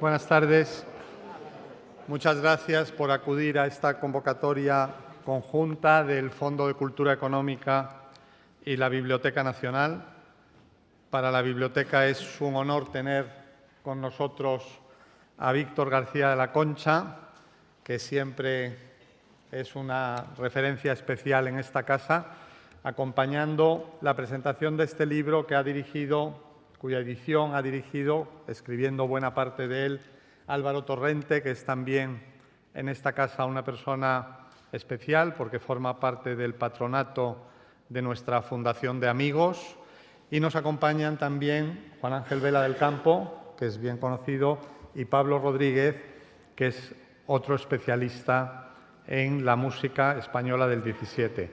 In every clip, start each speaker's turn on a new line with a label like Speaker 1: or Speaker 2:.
Speaker 1: Buenas tardes. Muchas gracias por acudir a esta convocatoria conjunta del Fondo de Cultura Económica y la Biblioteca Nacional. Para la Biblioteca es un honor tener con nosotros a Víctor García de la Concha, que siempre es una referencia especial en esta casa, acompañando la presentación de este libro que ha dirigido, cuya edición ha dirigido, escribiendo buena parte de él, Álvaro Torrente, que es también en esta casa una persona especial porque forma parte del patronato de nuestra Fundación de Amigos. Y nos acompañan también Juan Ángel Vela del Campo, que es bien conocido, y Pablo Rodríguez, que es otro especialista en la música española del XVII.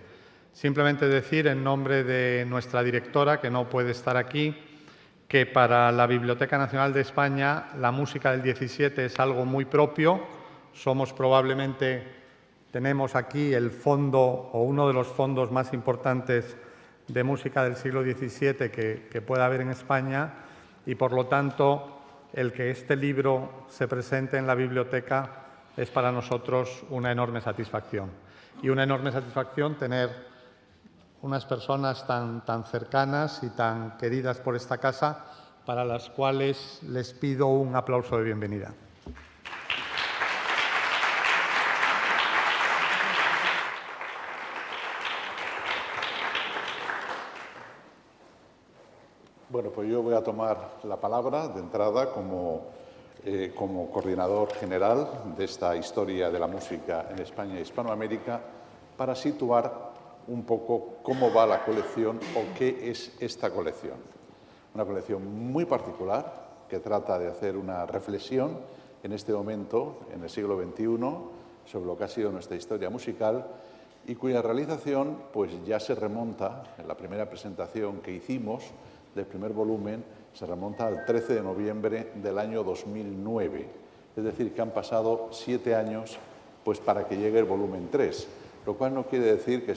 Speaker 1: Simplemente decir, en nombre de nuestra directora, que no puede estar aquí, que para la Biblioteca Nacional de España la música del XVII es algo muy propio. Tenemos aquí el fondo o uno de los fondos más importantes de música del siglo XVII que pueda haber en España y, por lo tanto, el que este libro se presente en la biblioteca es para nosotros una enorme satisfacción. Y una enorme satisfacción tener unas personas tan cercanas y tan queridas por esta casa, para las cuales les pido un aplauso de bienvenida.
Speaker 2: Bueno, pues yo voy a tomar la palabra de entrada como coordinador general de esta historia de la música en España e Hispanoamérica para situar un poco cómo va la colección o qué es esta colección. Una colección muy particular que trata de hacer una reflexión en este momento, en el siglo XXI, sobre lo que ha sido nuestra historia musical y cuya realización pues ya se remonta, en la primera presentación que hicimos del primer volumen, se remonta al 13 de noviembre del año 2009. Es decir, que han pasado 7 años pues, para que llegue el volumen 3, lo cual no quiere decir que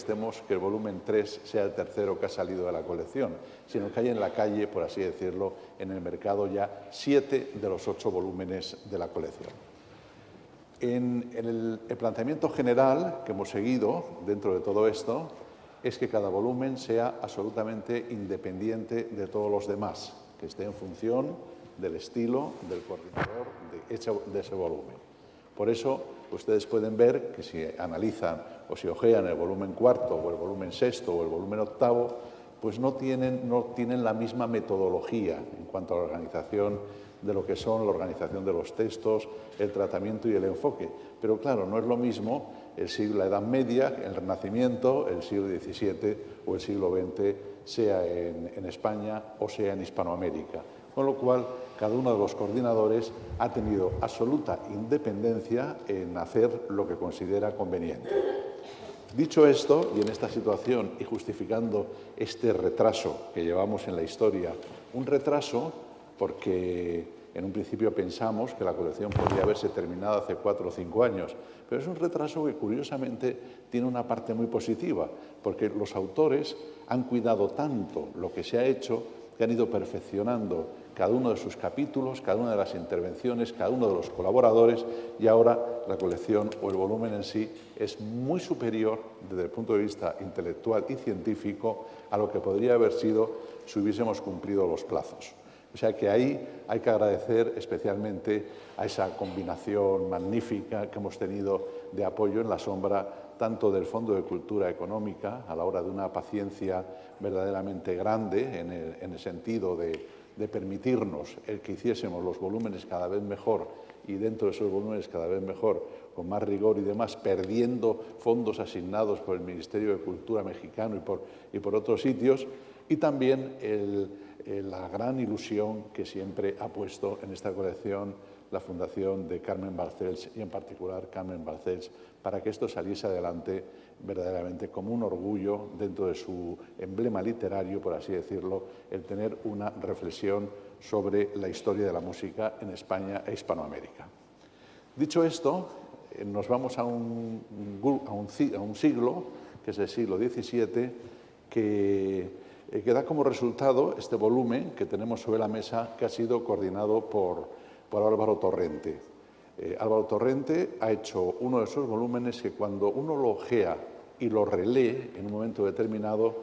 Speaker 2: el volumen 3 sea el tercero que ha salido de la colección, sino que hay en la calle, por así decirlo, en el mercado ya 7 de los 8 volúmenes de la colección. En el planteamiento general que hemos seguido dentro de todo esto es que cada volumen sea absolutamente independiente de todos los demás, que esté en función del estilo del coordinador de ese volumen. Por eso, ustedes pueden ver que si analizan o si hojean el volumen cuarto o el volumen sexto o el volumen octavo, pues no tienen la misma metodología en cuanto a la organización de lo que son la organización de los textos, el tratamiento y el enfoque. Pero claro, no es lo mismo la Edad Media, el Renacimiento, el siglo XVII o el siglo XX, sea en España o sea en Hispanoamérica. Con lo cual, cada uno de los coordinadores ha tenido absoluta independencia en hacer lo que considera conveniente. Dicho esto, y en esta situación y justificando este retraso que llevamos en la historia, un retraso porque en un principio pensamos que la colección podría haberse terminado hace 4 o 5 años, pero es un retraso que curiosamente tiene una parte muy positiva, porque los autores han cuidado tanto lo que se ha hecho que han ido perfeccionando cada uno de sus capítulos, cada una de las intervenciones, cada uno de los colaboradores, y ahora la colección o el volumen en sí es muy superior desde el punto de vista intelectual y científico a lo que podría haber sido si hubiésemos cumplido los plazos. O sea que ahí hay que agradecer especialmente a esa combinación magnífica que hemos tenido de apoyo en la sombra tanto del Fondo de Cultura Económica, a la hora de una paciencia verdaderamente grande en el sentido de permitirnos el que hiciésemos los volúmenes cada vez mejor y dentro de esos volúmenes cada vez mejor, con más rigor y demás, perdiendo fondos asignados por el Ministerio de Cultura mexicano y por otros sitios, y también la gran ilusión que siempre ha puesto en esta colección la Fundación de Carmen Balcells y en particular Carmen Balcells para que esto saliese adelante verdaderamente como un orgullo dentro de su emblema literario, por así decirlo, el tener una reflexión sobre la historia de la música en España e Hispanoamérica. Dicho esto, nos vamos a un siglo, que es el siglo XVII, que da como resultado este volumen que tenemos sobre la mesa, que ha sido coordinado por por Álvaro Torrente. Álvaro Torrente ha hecho uno de esos volúmenes que cuando uno lo ojea y lo relee en un momento determinado,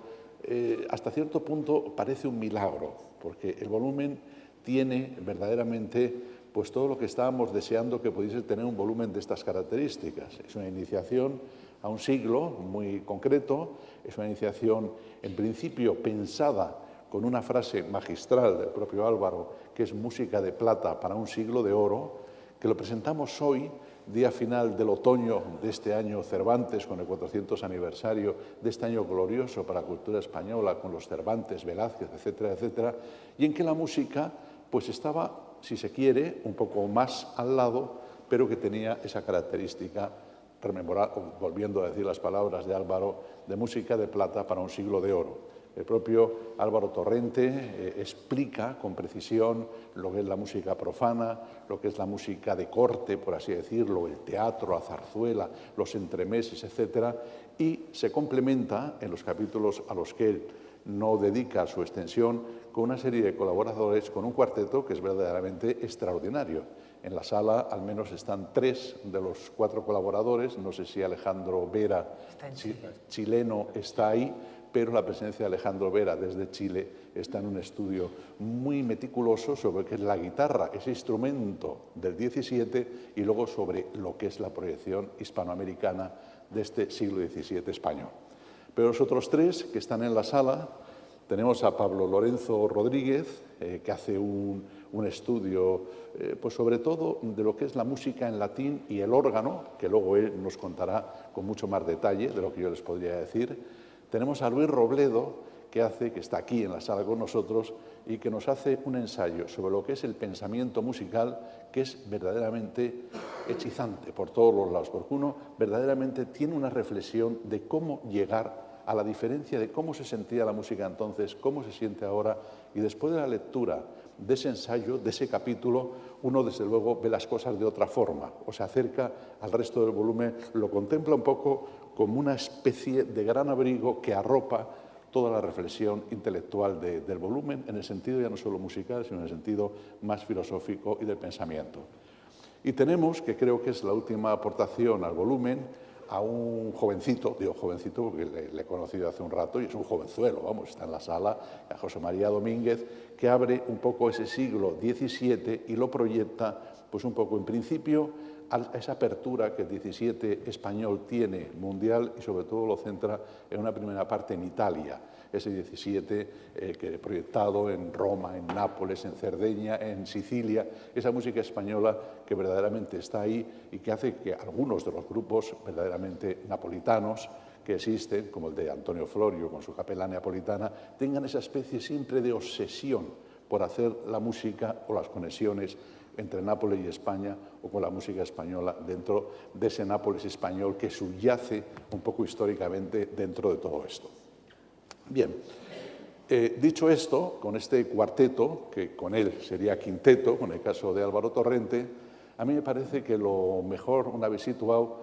Speaker 2: hasta cierto punto parece un milagro, porque el volumen tiene verdaderamente pues todo lo que estábamos deseando que pudiese tener un volumen de estas características. Es una iniciación a un siglo muy concreto, es una iniciación en principio pensada con una frase magistral del propio Álvaro, que es música de plata para un siglo de oro, que lo presentamos hoy, día final del otoño de este año Cervantes, con el 400 aniversario de este año glorioso para la cultura española, con los Cervantes, Velázquez, etcétera, etcétera, y en que la música pues estaba, si se quiere, un poco más al lado, pero que tenía esa característica, volviendo a decir las palabras de Álvaro, de música de plata para un siglo de oro. El propio Álvaro Torrente explica con precisión lo que es la música profana, lo que es la música de corte, por así decirlo, el teatro, la zarzuela, los entremeses, etcétera, y se complementa en los capítulos a los que él no dedica su extensión con una serie de colaboradores, con un cuarteto que es verdaderamente extraordinario. En la sala al menos están 3 de los 4 colaboradores, no sé si Alejandro Vera, chileno, está ahí, pero la presencia de Alejandro Vera desde Chile está en un estudio muy meticuloso sobre qué es la guitarra, ese instrumento del XVII, y luego sobre lo que es la proyección hispanoamericana de este siglo XVII español. Pero los otros 3 que están en la sala, tenemos a Pablo Lorenzo Rodríguez, que hace un estudio, pues sobre todo de lo que es la música en latín y el órgano, que luego él nos contará con mucho más detalle de lo que yo les podría decir. Tenemos a Luis Robledo, que está aquí en la sala con nosotros y que nos hace un ensayo sobre lo que es el pensamiento musical, que es verdaderamente hechizante por todos los lados, porque uno verdaderamente tiene una reflexión de cómo llegar a la diferencia de cómo se sentía la música entonces, cómo se siente ahora, y después de la lectura de ese ensayo, de ese capítulo, uno desde luego ve las cosas de otra forma, o se acerca al resto del volumen, lo contempla un poco como una especie de gran abrigo que arropa toda la reflexión intelectual del volumen, en el sentido ya no solo musical, sino en el sentido más filosófico y del pensamiento. Y tenemos, que creo que es la última aportación al volumen, a un jovencito, digo jovencito porque le he conocido hace un rato y es un jovenzuelo, vamos, está en la sala, a José María Domínguez, que abre un poco ese siglo XVII y lo proyecta, pues un poco en principio, a esa apertura que el XVII español tiene mundial y sobre todo lo centra en una primera parte en Italia, ese XVII que proyectado en Roma, en Nápoles, en Cerdeña, en Sicilia, esa música española que verdaderamente está ahí y que hace que algunos de los grupos verdaderamente napolitanos que existen, como el de Antonio Florio con su capela napolitana, tengan esa especie siempre de obsesión por hacer la música o las conexiones entre Nápoles y España o con la música española dentro de ese Nápoles español que subyace un poco históricamente dentro de todo esto. Bien, dicho esto, con este cuarteto, que con él sería quinteto, con el caso de Álvaro Torrente, a mí me parece que lo mejor, una vez situado,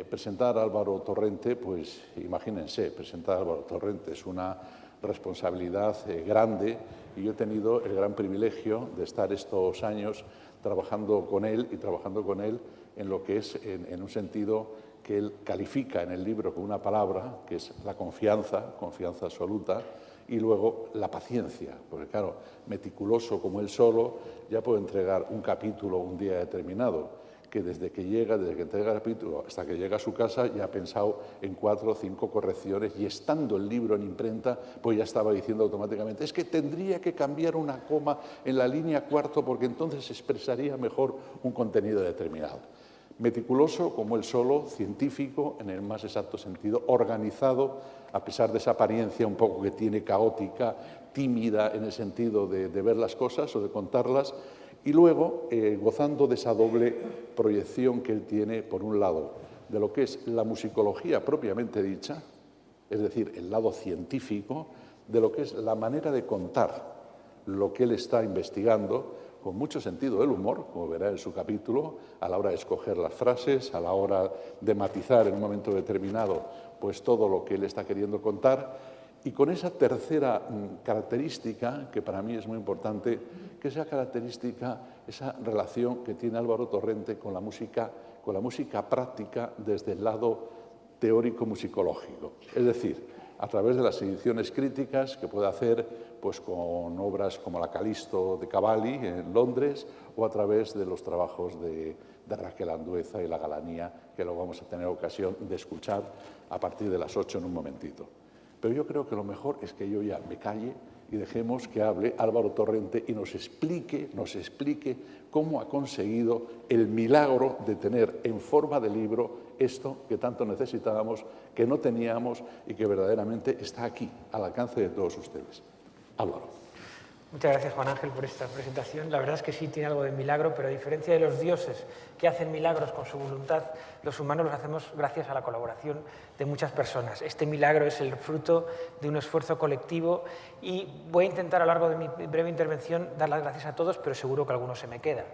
Speaker 2: presentar a Álvaro Torrente, pues imagínense, presentar a Álvaro Torrente es una responsabilidad grande y yo he tenido el gran privilegio de estar estos años trabajando con él en lo que es en un sentido que él califica en el libro con una palabra, que es la confianza, confianza absoluta, y luego la paciencia, porque claro, meticuloso como él solo, ya puede entregar un capítulo un día determinado, que desde que entrega el capítulo hasta que llega a su casa ya ha pensado en 4 o 5 correcciones y estando el libro en imprenta, pues ya estaba diciendo automáticamente es que tendría que cambiar una coma en la línea 4 porque entonces expresaría mejor un contenido determinado. Meticuloso como él solo, científico en el más exacto sentido, organizado, a pesar de esa apariencia un poco que tiene caótica, tímida en el sentido de ver las cosas o de contarlas, y luego gozando de esa doble proyección que él tiene, por un lado, de lo que es la musicología propiamente dicha, es decir, el lado científico, de lo que es la manera de contar lo que él está investigando, con mucho sentido del humor, como verá en su capítulo, a la hora de escoger las frases, a la hora de matizar en un momento determinado pues todo lo que él está queriendo contar, y con esa tercera característica, que para mí es muy importante, que esa característica, esa relación que tiene Álvaro Torrente con la música práctica desde el lado teórico-musicológico. Es decir, a través de las ediciones críticas que puede hacer pues, con obras como la Calisto de Cavalli en Londres o a través de los trabajos de Raquel Andueza y La Galanía, que lo vamos a tener ocasión de escuchar a partir de las 8 en un momentito. Pero yo creo que lo mejor es que yo ya me calle y dejemos que hable Álvaro Torrente y nos explique cómo ha conseguido el milagro de tener en forma de libro esto que tanto necesitábamos, que no teníamos y que verdaderamente está aquí, al alcance de todos ustedes. Álvaro.
Speaker 3: Muchas gracias, Juan Ángel, por esta presentación. La verdad es que sí tiene algo de milagro, pero a diferencia de los dioses que hacen milagros con su voluntad, los humanos los hacemos gracias a la colaboración de muchas personas. Este milagro es el fruto de un esfuerzo colectivo y voy a intentar a lo largo de mi breve intervención dar las gracias a todos, pero seguro que alguno se me queda.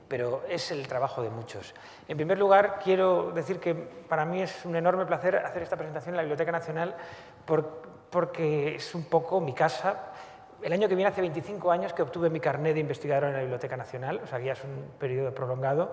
Speaker 3: Pero es el trabajo de muchos. En primer lugar, quiero decir que para mí es un enorme placer hacer esta presentación en la Biblioteca Nacional porque es un poco mi casa. El año que viene, hace 25 años que obtuve mi carné de investigador en la Biblioteca Nacional, o sea, ya es un periodo prolongado.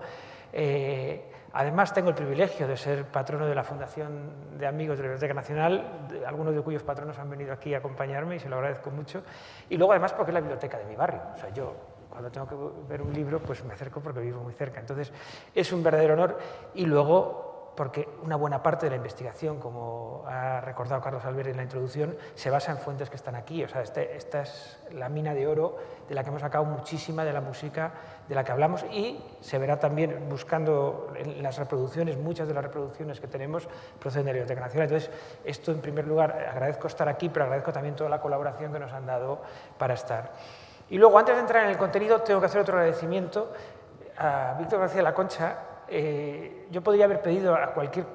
Speaker 3: Además, tengo el privilegio de ser patrono de la Fundación de Amigos de la Biblioteca Nacional, algunos de cuyos patronos han venido aquí a acompañarme y se lo agradezco mucho. Y luego, además, porque es la biblioteca de mi barrio. O sea, yo, cuando tengo que ver un libro, pues me acerco porque vivo muy cerca. Entonces, es un verdadero honor. Y luego, porque una buena parte de la investigación, como ha recordado Carlos Albert en la introducción, se basa en fuentes que están aquí. O sea, esta es la mina de oro de la que hemos sacado muchísima de la música de la que hablamos y se verá también buscando en las reproducciones, muchas de las reproducciones que tenemos proceden de la Biblioteca Nacional. Entonces, esto en primer lugar, agradezco estar aquí, pero agradezco también toda la colaboración que nos han dado para estar. Y luego, antes de entrar en el contenido, tengo que hacer otro agradecimiento a Víctor García La Concha. Yo podría haber pedido a cualquier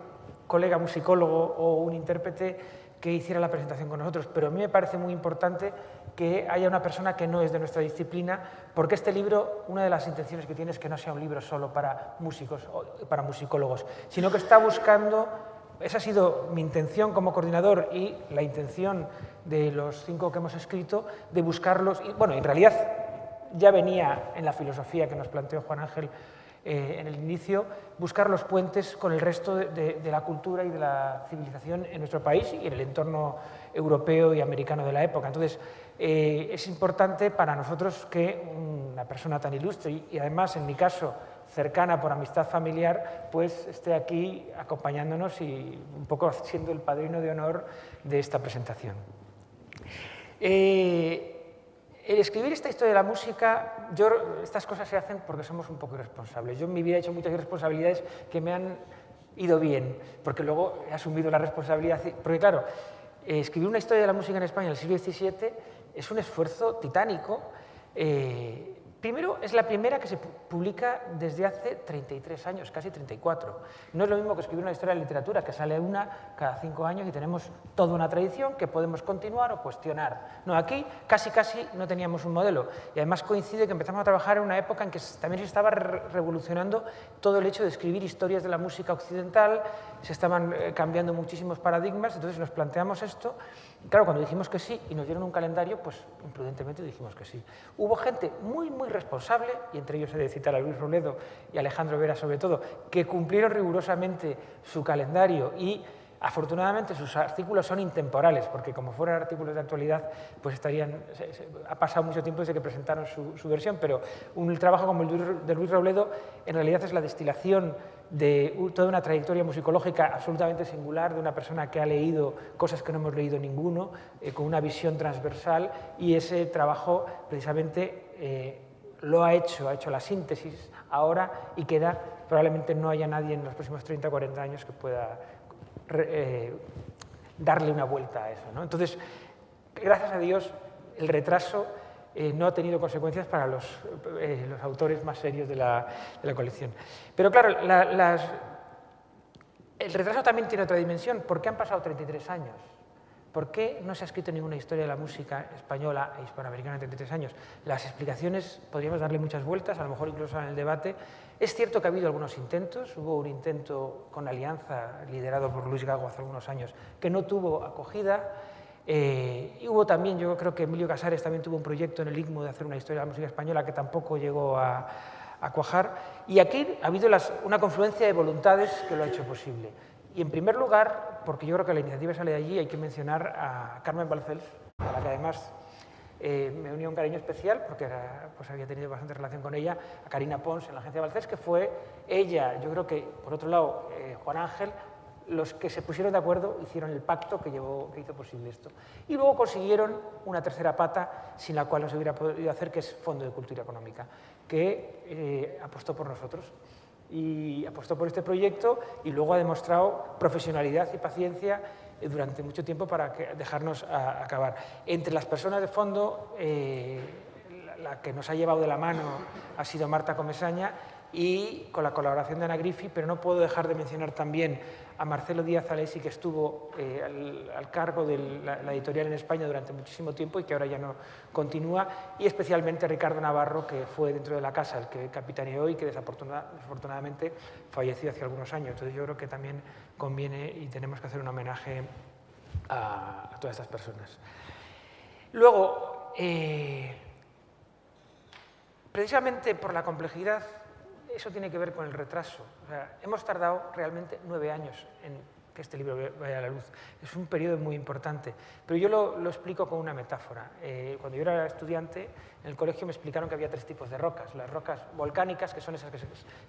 Speaker 3: colega musicólogo o un intérprete que hiciera la presentación con nosotros, pero a mí me parece muy importante que haya una persona que no es de nuestra disciplina, porque este libro, una de las intenciones que tiene es que no sea un libro solo para músicos o para musicólogos, sino que está buscando, esa ha sido mi intención como coordinador y la intención de los 5 que hemos escrito, de buscarlos, y bueno, en realidad ya venía en la filosofía que nos planteó Juan Ángel en el inicio, buscar los puentes con el resto de la cultura y de la civilización en nuestro país y en el entorno europeo y americano de la época. Entonces, es importante para nosotros que una persona tan ilustre y además, en mi caso, cercana por amistad familiar, pues esté aquí acompañándonos y un poco siendo el padrino de honor de esta presentación. El escribir esta historia de la música, estas cosas se hacen porque somos un poco irresponsables. Yo en mi vida he hecho muchas irresponsabilidades que me han ido bien, porque luego he asumido la responsabilidad. Porque claro, escribir una historia de la música en España en el siglo XVII es un esfuerzo titánico. Primero, es la primera que se publica desde hace 33 años, casi 34. No es lo mismo que escribir una historia de literatura, que sale una cada 5 años y tenemos toda una tradición que podemos continuar o cuestionar. No, aquí casi no teníamos un modelo. Y además coincide que empezamos a trabajar en una época en que también se estaba revolucionando todo el hecho de escribir historias de la música occidental, se estaban cambiando muchísimos paradigmas, entonces nos planteamos esto. Claro, cuando dijimos que sí y nos dieron un calendario, pues imprudentemente dijimos que sí. Hubo gente muy responsable, y entre ellos he de citar a Luis Robledo y Alejandro Vera sobre todo, que cumplieron rigurosamente su calendario y afortunadamente sus artículos son intemporales, porque como fueran artículos de actualidad, pues ha pasado mucho tiempo desde que presentaron su versión, pero un trabajo como el de Luis Robledo en realidad es la destilación de toda una trayectoria musicológica absolutamente singular, de una persona que ha leído cosas que no hemos leído ninguno, con una visión transversal, y ese trabajo precisamente lo ha hecho la síntesis ahora y queda, probablemente no haya nadie en los próximos 30 o 40 años que pueda darle una vuelta a eso, ¿no? Entonces, gracias a Dios, el retraso no ha tenido consecuencias para los autores más serios de la colección. Pero claro, el retraso también tiene otra dimensión. ¿Por qué han pasado 33 años? ¿Por qué no se ha escrito ninguna historia de la música española e hispanoamericana en 33 años? Las explicaciones podríamos darle muchas vueltas, a lo mejor incluso en el debate. Es cierto que ha habido algunos intentos. Hubo un intento con Alianza, liderado por Luis Gago hace algunos años, que no tuvo acogida. Y hubo también, yo creo que Emilio Casares también tuvo un proyecto en el ICMO de hacer una historia de la música española que tampoco llegó a cuajar. Y aquí ha habido una confluencia de voluntades que lo ha hecho posible. Y en primer lugar, porque yo creo que la iniciativa sale de allí, hay que mencionar a Carmen Balcells, a la que además me unía un cariño especial, porque pues había tenido bastante relación con ella, a Karina Pons en la agencia Balcells, que fue ella, yo creo que, por otro lado, Juan Ángel, los que se pusieron de acuerdo, hicieron el pacto que hizo posible esto. Y luego consiguieron una tercera pata, sin la cual no se hubiera podido hacer, que es Fondo de Cultura Económica, que apostó por nosotros. Y apostó por este proyecto y luego ha demostrado profesionalidad y paciencia durante mucho tiempo para dejarnos acabar. Entre las personas de fondo, la que nos ha llevado de la mano ha sido Marta Comesaña, y con la colaboración de Ana Griffi, pero no puedo dejar de mencionar también a Marcelo Díaz Alessi, que estuvo al cargo de la editorial en España durante muchísimo tiempo y que ahora ya no continúa, y especialmente a Ricardo Navarro, que fue dentro de la casa el que capitaneó y que desafortunadamente falleció hace algunos años. Entonces yo creo que también conviene y tenemos que hacer un homenaje a todas estas personas. Luego, precisamente por la complejidad, eso tiene que ver con el retraso. O sea, hemos tardado realmente 9 años en que este libro vaya a la luz. Es un periodo muy importante, pero yo lo explico con una metáfora. Cuando yo era estudiante, en el colegio me explicaron que había 3 tipos de rocas. Las rocas volcánicas, que son esas que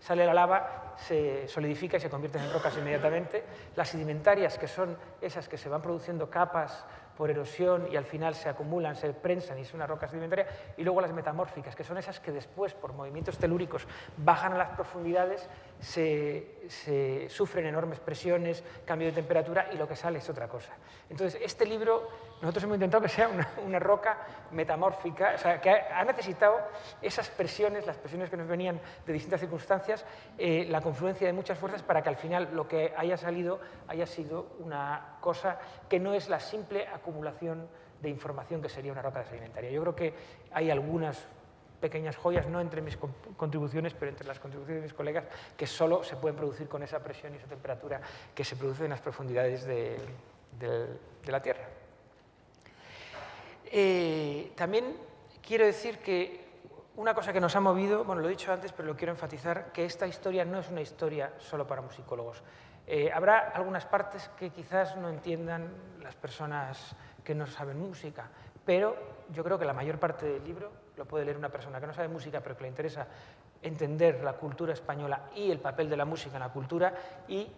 Speaker 3: sale la lava, se solidifica y se convierten en rocas inmediatamente. Las sedimentarias, que son esas que se van produciendo capas por erosión y al final se acumulan, se prensan y es una roca sedimentaria. Y luego las metamórficas, que son esas que después, por movimientos telúricos, bajan a las profundidades, se sufren enormes presiones, cambio de temperatura y lo que sale es otra cosa. Entonces, este libro, nosotros hemos intentado que sea una roca metamórfica, o sea, que ha necesitado esas presiones, las presiones que nos venían de distintas circunstancias, la confluencia de muchas fuerzas para que al final lo que haya salido haya sido una cosa que no es la simple acumulación de información que sería una roca sedimentaria. Yo creo que hay algunas pequeñas joyas, no entre mis contribuciones, pero entre las contribuciones de mis colegas, que solo se pueden producir con esa presión y esa temperatura que se produce en las profundidades de la Tierra. También quiero decir que una cosa que nos ha movido, bueno, lo he dicho antes, pero lo quiero enfatizar, que esta historia no es una historia solo para musicólogos. Habrá algunas partes que quizás no entiendan las personas que no saben música, pero yo creo que la mayor parte del libro lo puede leer una persona que no sabe música, pero que le interesa entender la cultura española y el papel de la música en la cultura, y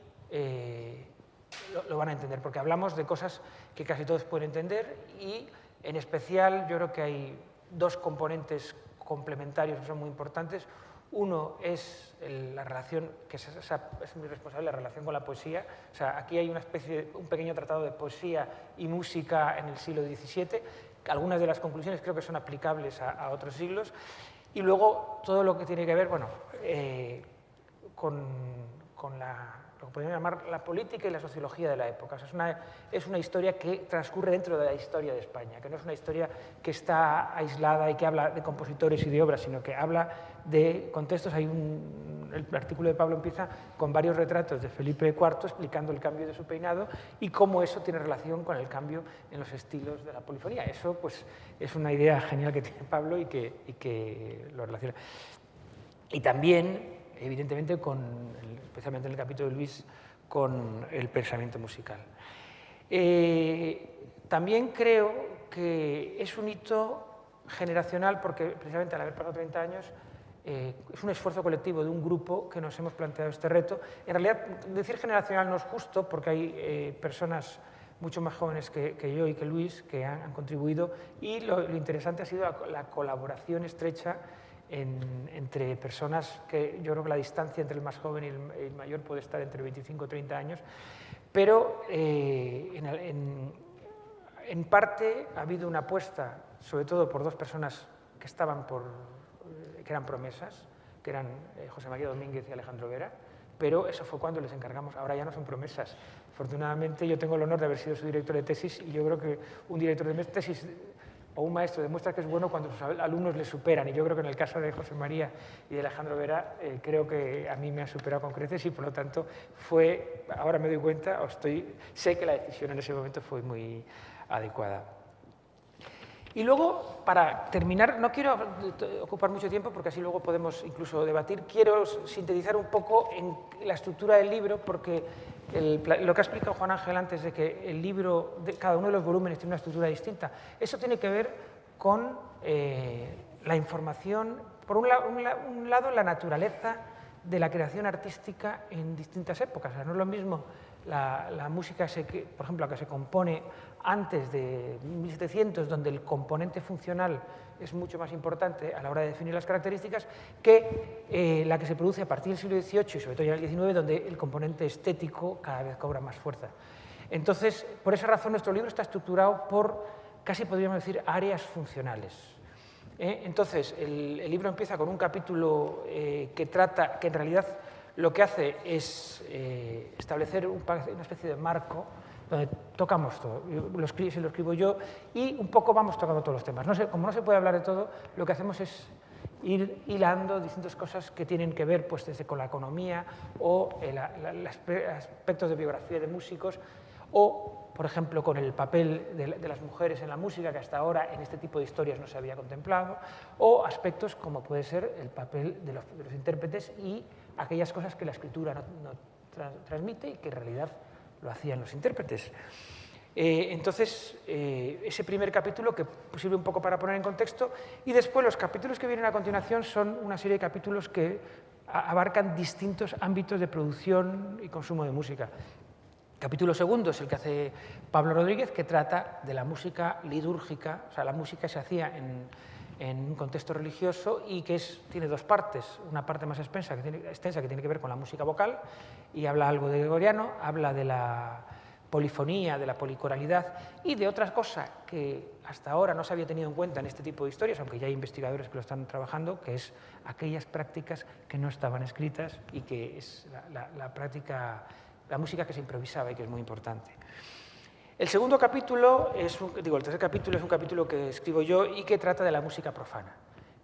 Speaker 3: lo van a entender, porque hablamos de cosas que casi todos pueden entender, y en especial yo creo que hay 2 componentes complementarios que son muy importantes. Uno es la relación, que es muy responsable, la relación con la poesía. O sea, aquí hay un pequeño tratado de poesía y música en el siglo XVII. Algunas de las conclusiones creo que son aplicables a otros siglos. Y luego todo lo que tiene que ver, bueno, con lo que podemos llamar la política y la sociología de la época. O sea, es una historia que transcurre dentro de la historia de España, que no es una historia que está aislada y que habla de compositores y de obras, sino que habla de contextos. El artículo de Pablo empieza con varios retratos de Felipe IV explicando el cambio de su peinado y cómo eso tiene relación con el cambio en los estilos de la polifonía. Eso pues, es una idea genial que tiene Pablo y que lo relaciona. Y también, evidentemente, especialmente en el capítulo de Luis, con el pensamiento musical. También creo que es un hito generacional porque, precisamente al haber pasado 30 años, es un esfuerzo colectivo de un grupo que nos hemos planteado este reto. En realidad, decir generacional no es justo porque hay personas mucho más jóvenes que yo y que Luis que han contribuido, y lo interesante ha sido la colaboración estrecha entre personas que yo creo que la distancia entre el más joven y el mayor puede estar entre 25 y 30 años, pero en parte ha habido una apuesta, sobre todo por 2 personas que eran promesas, que eran José María Domínguez y Alejandro Vera, pero eso fue cuando les encargamos, ahora ya no son promesas. Afortunadamente yo tengo el honor de haber sido su director de tesis, y yo creo que un director de tesis o un maestro demuestra que es bueno cuando sus alumnos le superan, y yo creo que en el caso de José María y de Alejandro Vera creo que a mí me ha superado con creces, y por lo tanto ahora me doy cuenta, sé que la decisión en ese momento fue muy adecuada. Y luego, para terminar, no quiero ocupar mucho tiempo porque así luego podemos incluso debatir, quiero sintetizar un poco en la estructura del libro porque lo que ha explicado Juan Ángel antes de que el libro, cada uno de los volúmenes tiene una estructura distinta, eso tiene que ver con la información, por un lado la naturaleza de la creación artística en distintas épocas. O sea, no es lo mismo la música, por ejemplo, la que se compone antes de 1700, donde el componente funcional es mucho más importante a la hora de definir las características, que la que se produce a partir del siglo XVIII y sobre todo ya en el XIX, donde el componente estético cada vez cobra más fuerza. Entonces, por esa razón, nuestro libro está estructurado por, casi podríamos decir, áreas funcionales. Entonces, el libro empieza con un capítulo que trata, que en realidad lo que hace es establecer una especie de marco donde tocamos todo, se lo escribo yo, y un poco vamos tocando todos los temas. Como no se puede hablar de todo, lo que hacemos es ir hilando distintas cosas que tienen que ver pues, desde con la economía o aspectos de biografía de músicos o, por ejemplo, con el papel de las mujeres en la música, que hasta ahora en este tipo de historias no se había contemplado, o aspectos como puede ser el papel de los intérpretes y aquellas cosas que la escritura no transmite y que en realidad lo hacían los intérpretes. Entonces, ese primer capítulo que sirve un poco para poner en contexto, y después los capítulos que vienen a continuación son una serie de capítulos que abarcan distintos ámbitos de producción y consumo de música. El capítulo segundo es el que hace Pablo Rodríguez, que trata de la música litúrgica, o sea, la música que se hacía en un contexto religioso y que tiene dos partes, una parte más extensa que tiene que ver con la música vocal y habla algo de gregoriano, habla de la polifonía, de la policoralidad y de otras cosas que hasta ahora no se había tenido en cuenta en este tipo de historias, aunque ya hay investigadores que lo están trabajando, que es aquellas prácticas que no estaban escritas y que es la música que se improvisaba y que es muy importante. El segundo capítulo, el tercer capítulo es un capítulo que escribo yo y que trata de la música profana,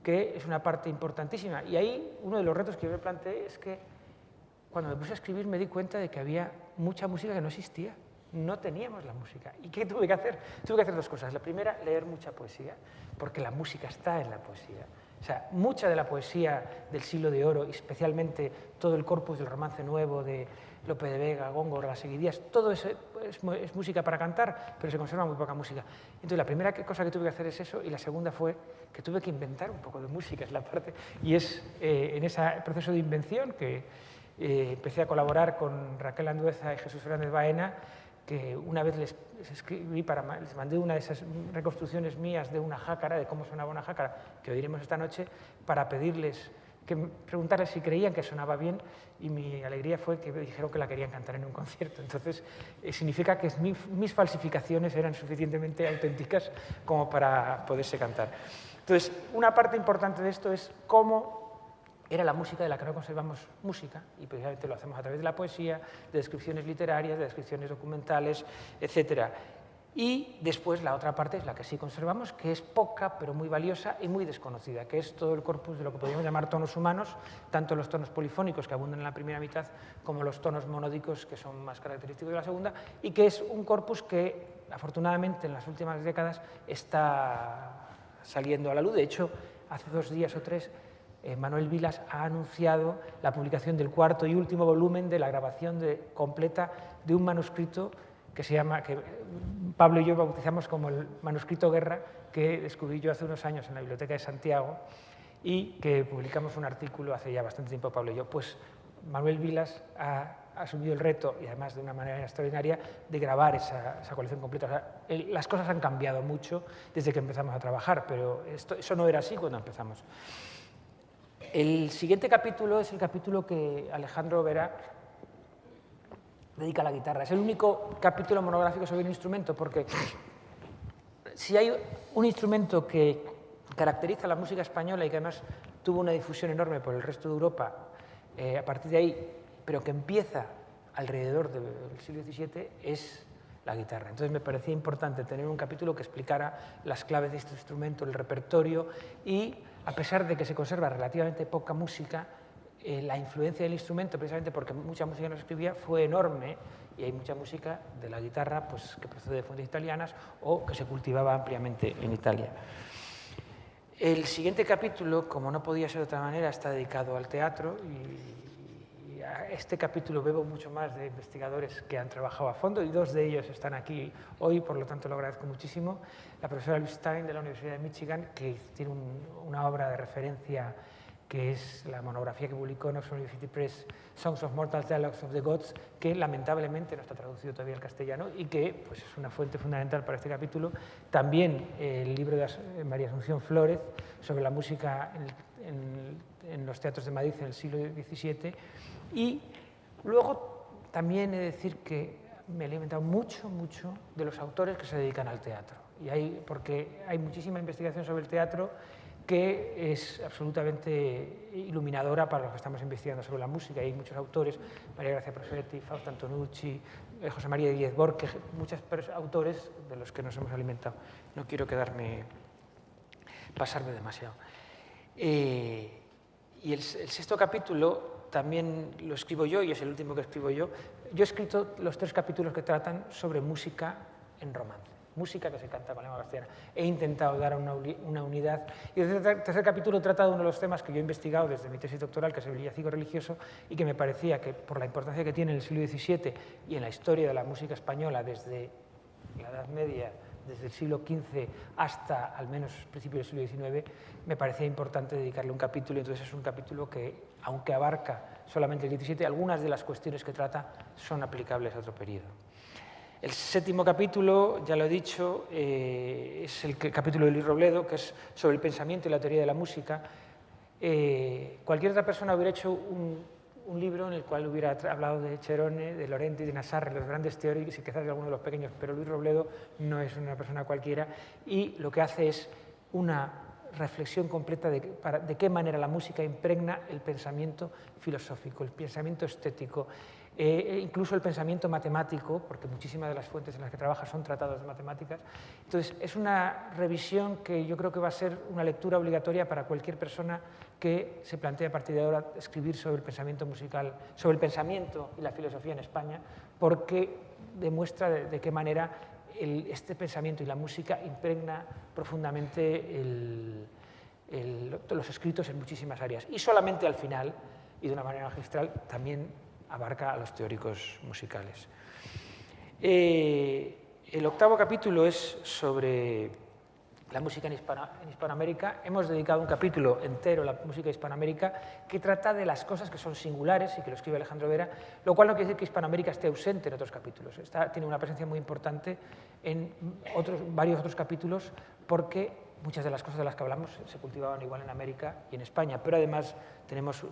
Speaker 3: que es una parte importantísima. Y ahí uno de los retos que yo me planteé es que cuando me puse a escribir me di cuenta de que había mucha música que no existía. No teníamos la música. ¿Y qué tuve que hacer? Tuve que hacer dos cosas. La primera, leer mucha poesía, porque la música está en la poesía. O sea, mucha de la poesía del siglo de oro, y especialmente todo el corpus del romance nuevo de Lope de Vega, Góngora, Las Seguidillas, todo eso es música para cantar, pero se conserva muy poca música. Entonces, la primera cosa que tuve que hacer es eso, y la segunda fue que tuve que inventar un poco de música, es la parte, y es en ese proceso de invención que empecé a colaborar con Raquel Andueza y Jesús Fernández Baena, que una vez les mandé una de esas reconstrucciones mías de una jácara, de cómo sonaba una jácara, que oiremos esta noche, para preguntarles si creían que sonaba bien, y mi alegría fue que me dijeron que la querían cantar en un concierto. Entonces, significa que mis falsificaciones eran suficientemente auténticas como para poderse cantar. Entonces, una parte importante de esto es cómo era la música de la que no conservamos música, y precisamente lo hacemos a través de la poesía, de descripciones literarias, de descripciones documentales, etc. Y después la otra parte es la que sí conservamos, que es poca, pero muy valiosa y muy desconocida, que es todo el corpus de lo que podríamos llamar tonos humanos, tanto los tonos polifónicos que abundan en la primera mitad, como los tonos monódicos, que son más característicos de la segunda, y que es un corpus que, afortunadamente, en las últimas décadas está saliendo a la luz. De hecho, hace 2 días o 3, Manuel Vilas ha anunciado la publicación del cuarto y último volumen de la grabación completa de un manuscrito que Pablo y yo bautizamos como el manuscrito Guerra, que descubrí yo hace unos años en la Biblioteca de Santiago y que publicamos un artículo hace ya bastante tiempo, Pablo y yo. Pues Manuel Vilas ha asumido el reto, y además de una manera extraordinaria, de grabar esa colección completa. O sea, las cosas han cambiado mucho desde que empezamos a trabajar, pero eso no era así cuando empezamos. El siguiente capítulo es el capítulo que Alejandro Vera dedica a la guitarra. Es el único capítulo monográfico sobre un instrumento, porque si hay un instrumento que caracteriza la música española y que además tuvo una difusión enorme por el resto de Europa a partir de ahí, pero que empieza alrededor del siglo XVII, es la guitarra. Entonces me parecía importante tener un capítulo que explicara las claves de este instrumento, el repertorio, y a pesar de que se conserva relativamente poca música, la influencia del instrumento, precisamente porque mucha música no se escribía, fue enorme y hay mucha música de la guitarra pues, que procede de fuentes italianas o que se cultivaba ampliamente en Italia. El siguiente capítulo, como no podía ser de otra manera, está dedicado al teatro y a este capítulo bebo mucho más de investigadores que han trabajado a fondo y dos de ellos están aquí hoy, por lo tanto lo agradezco muchísimo. La profesora Louise Stein de la Universidad de Michigan, que tiene una obra de referencia que es la monografía que publicó en Oxford University Press, Songs of Mortal Dialogues of the Gods, que lamentablemente no está traducido todavía al castellano y que pues, es una fuente fundamental para este capítulo. También el libro de María Asunción Flórez sobre la música en los teatros de Madrid en el siglo XVII. Y luego también he de decir que me he alimentado mucho de los autores que se dedican al teatro. Porque hay muchísima investigación sobre el teatro que es absolutamente iluminadora para los que estamos investigando sobre la música. Hay muchos autores, María Grazia Profetti, Fausto Antonucci, José María Díez Borges, muchos autores de los que nos hemos alimentado. No quiero pasarme demasiado. Y el sexto capítulo también lo escribo yo y es el último que escribo yo. Yo he escrito los 3 capítulos que tratan sobre música en romance. Música que se canta con lengua castellana. He intentado dar una unidad. Y el tercer capítulo trata de uno de los temas que yo he investigado desde mi tesis doctoral, que es el villancico religioso, y que me parecía que, por la importancia que tiene en el siglo XVII y en la historia de la música española desde la Edad Media, desde el siglo XV hasta al menos principios del siglo XIX, me parecía importante dedicarle un capítulo. Entonces es un capítulo que, aunque abarca solamente el XVII, algunas de las cuestiones que trata son aplicables a otro periodo. El séptimo capítulo, ya lo he dicho, es el capítulo de Luis Robledo, que es sobre el pensamiento y la teoría de la música. Cualquier otra persona hubiera hecho un libro en el cual hubiera hablado de Cerone, de Lorente y de Nassarre, los grandes teóricos, y quizás de alguno de los pequeños, pero Luis Robledo no es una persona cualquiera, y lo que hace es una reflexión completa de qué manera la música impregna el pensamiento filosófico, el pensamiento estético, incluso el pensamiento matemático, porque muchísimas de las fuentes en las que trabaja son tratados de matemáticas. Entonces, es una revisión que yo creo que va a ser una lectura obligatoria para cualquier persona que se plantee a partir de ahora escribir sobre el pensamiento musical, sobre el pensamiento y la filosofía en España, porque demuestra de qué manera este pensamiento y la música impregna profundamente los escritos en muchísimas áreas. Y solamente al final, y de una manera magistral, también abarca a los teóricos musicales. El octavo capítulo es sobre la música en Hispanoamérica. Hemos dedicado un capítulo entero a la música de Hispanoamérica que trata de las cosas que son singulares y que lo escribe Alejandro Vera, lo cual no quiere decir que Hispanoamérica esté ausente en otros capítulos. Tiene una presencia muy importante en varios otros capítulos porque muchas de las cosas de las que hablamos se cultivaban igual en América y en España, pero además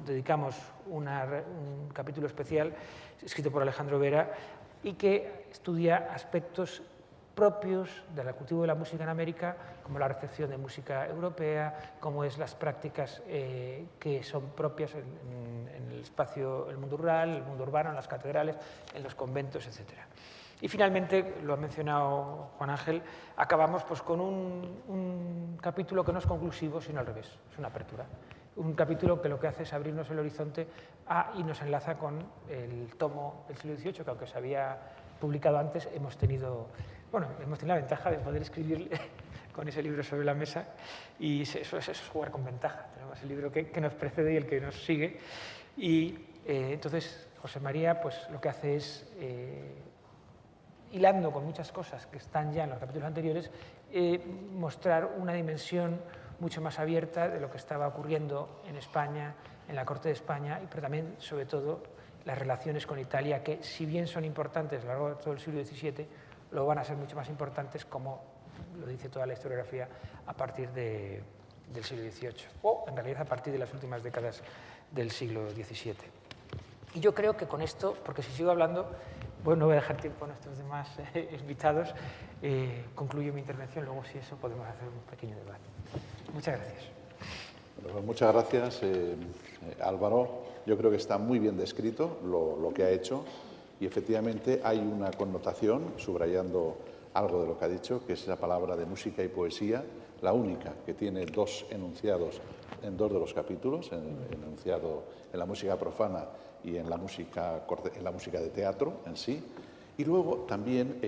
Speaker 3: dedicamos un capítulo especial escrito por Alejandro Vera y que estudia aspectos propios del cultivo de la música en América, como la recepción de música europea, como es las prácticas que son propias en el espacio, el mundo rural, el mundo urbano, en las catedrales, en los conventos, etc. Y finalmente, lo ha mencionado Juan Ángel, acabamos pues, con un capítulo que no es conclusivo, sino al revés, es una apertura. Un capítulo que lo que hace es abrirnos el horizonte y nos enlaza con el tomo del siglo XVIII, que aunque se había publicado antes, hemos tenido la ventaja de poder escribir con ese libro sobre la mesa, y eso es jugar con ventaja. Tenemos el libro que nos precede y el que nos sigue, y entonces José María pues, lo que hace es, hilando con muchas cosas que están ya en los capítulos anteriores, mostrar una dimensión mucho más abierta de lo que estaba ocurriendo en España, en la corte de España, pero también, sobre todo, las relaciones con Italia, que si bien son importantes a lo largo de todo el siglo XVII, luego van a ser mucho más importantes, como lo dice toda la historiografía, a partir del siglo XVIII, o en realidad a partir de las últimas décadas del siglo XVII. Y yo creo que con esto, porque si sigo hablando, bueno, no voy a dejar tiempo a nuestros demás invitados, concluyo mi intervención, luego si eso podemos hacer un pequeño debate. Muchas gracias.
Speaker 2: Bueno, pues muchas gracias, Álvaro. Yo creo que está muy bien descrito lo que ha hecho y efectivamente hay una connotación, subrayando algo de lo que ha dicho, que es la palabra de música y poesía, la única que tiene 2 enunciados en 2 de los capítulos, el enunciado en la música profana y en la música de teatro en sí. Y luego también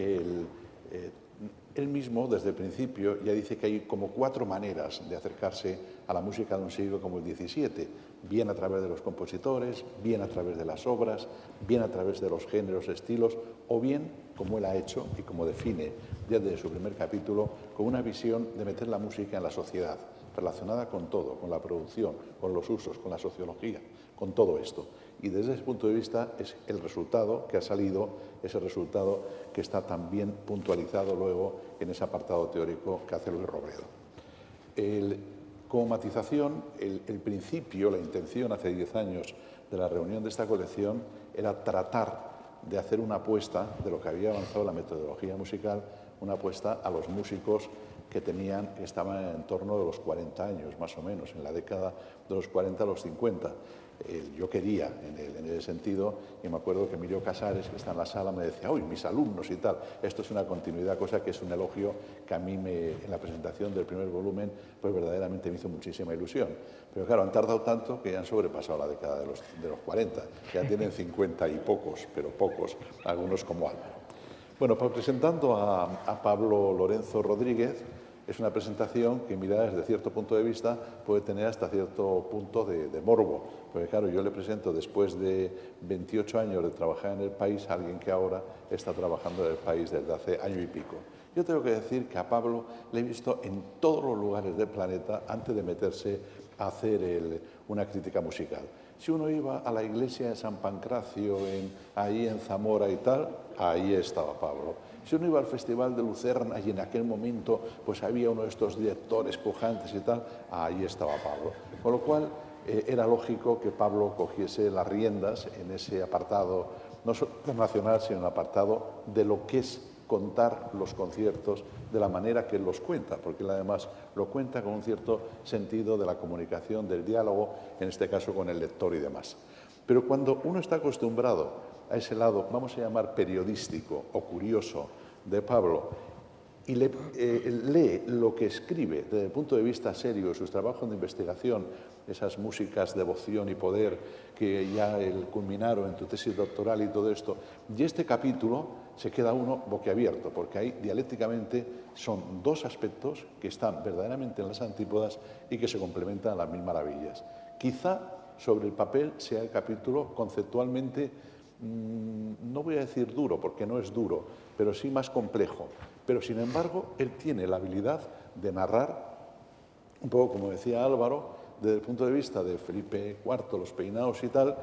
Speaker 2: él mismo, desde el principio, ya dice que hay como 4 maneras de acercarse a la música de un siglo como el XVII, bien a través de los compositores, bien a través de las obras, bien a través de los géneros, estilos, o bien, como él ha hecho y como define ya desde su primer capítulo, con una visión de meter la música en la sociedad, relacionada con todo, con la producción, con los usos, con la sociología, con todo esto. Y desde ese punto de vista es el resultado que ha salido, ese resultado que está también puntualizado luego en ese apartado teórico que hace Luis Robledo. Como matización, el principio, la intención hace 10 años de la reunión de esta colección era tratar de hacer una apuesta de lo que había avanzado la metodología musical, una apuesta a los músicos que estaban en torno de los 40 años, más o menos, en la década de los 40 a los 50. Yo quería, en ese sentido, y me acuerdo que Emilio Casares, que está en la sala, me decía, ¡uy, mis alumnos y tal! Esto es una continuidad, cosa que es un elogio que a mí, en la presentación del primer volumen, pues verdaderamente me hizo muchísima ilusión. Pero claro, han tardado tanto que ya han sobrepasado la década de los 40. Ya tienen 50 y pocos, pero pocos, algunos como Álvaro. Bueno, pues presentando a Pablo Lorenzo Rodríguez, es una presentación que, mirada desde cierto punto de vista, puede tener hasta cierto punto de morbo. Porque claro, yo le presento después de 28 años de trabajar en el país a alguien que ahora está trabajando en el país desde hace año y pico. Yo tengo que decir que a Pablo le he visto en todos los lugares del planeta antes de meterse a hacer una crítica musical. Si uno iba a la iglesia de San Pancracio, ahí en Zamora y tal, ahí estaba Pablo. Si uno iba al Festival de Lucerna y en aquel momento pues había uno de estos directores pujantes y tal, ahí estaba Pablo. Con lo cual era lógico que Pablo cogiese las riendas en ese apartado, no solo nacional, sino en el apartado de lo que es contar los conciertos de la manera que él los cuenta, porque él además lo cuenta con un cierto sentido de la comunicación, del diálogo, en este caso con el lector y demás. Pero cuando uno está acostumbrado a ese lado, vamos a llamar periodístico o curioso de Pablo, y lee lo que escribe desde el punto de vista serio de sus trabajos de investigación, esas músicas, devoción y poder que ya culminaron en tu tesis doctoral y todo esto, y este capítulo se queda uno boquiabierto, porque ahí dialécticamente son 2 aspectos que están verdaderamente en las antípodas y que se complementan a las mil maravillas. Quizá sobre el papel sea el capítulo conceptualmente, no voy a decir duro, porque no es duro, pero sí más complejo. Pero, sin embargo, él tiene la habilidad de narrar, un poco como decía Álvaro, desde el punto de vista de Felipe IV, los peinados y tal.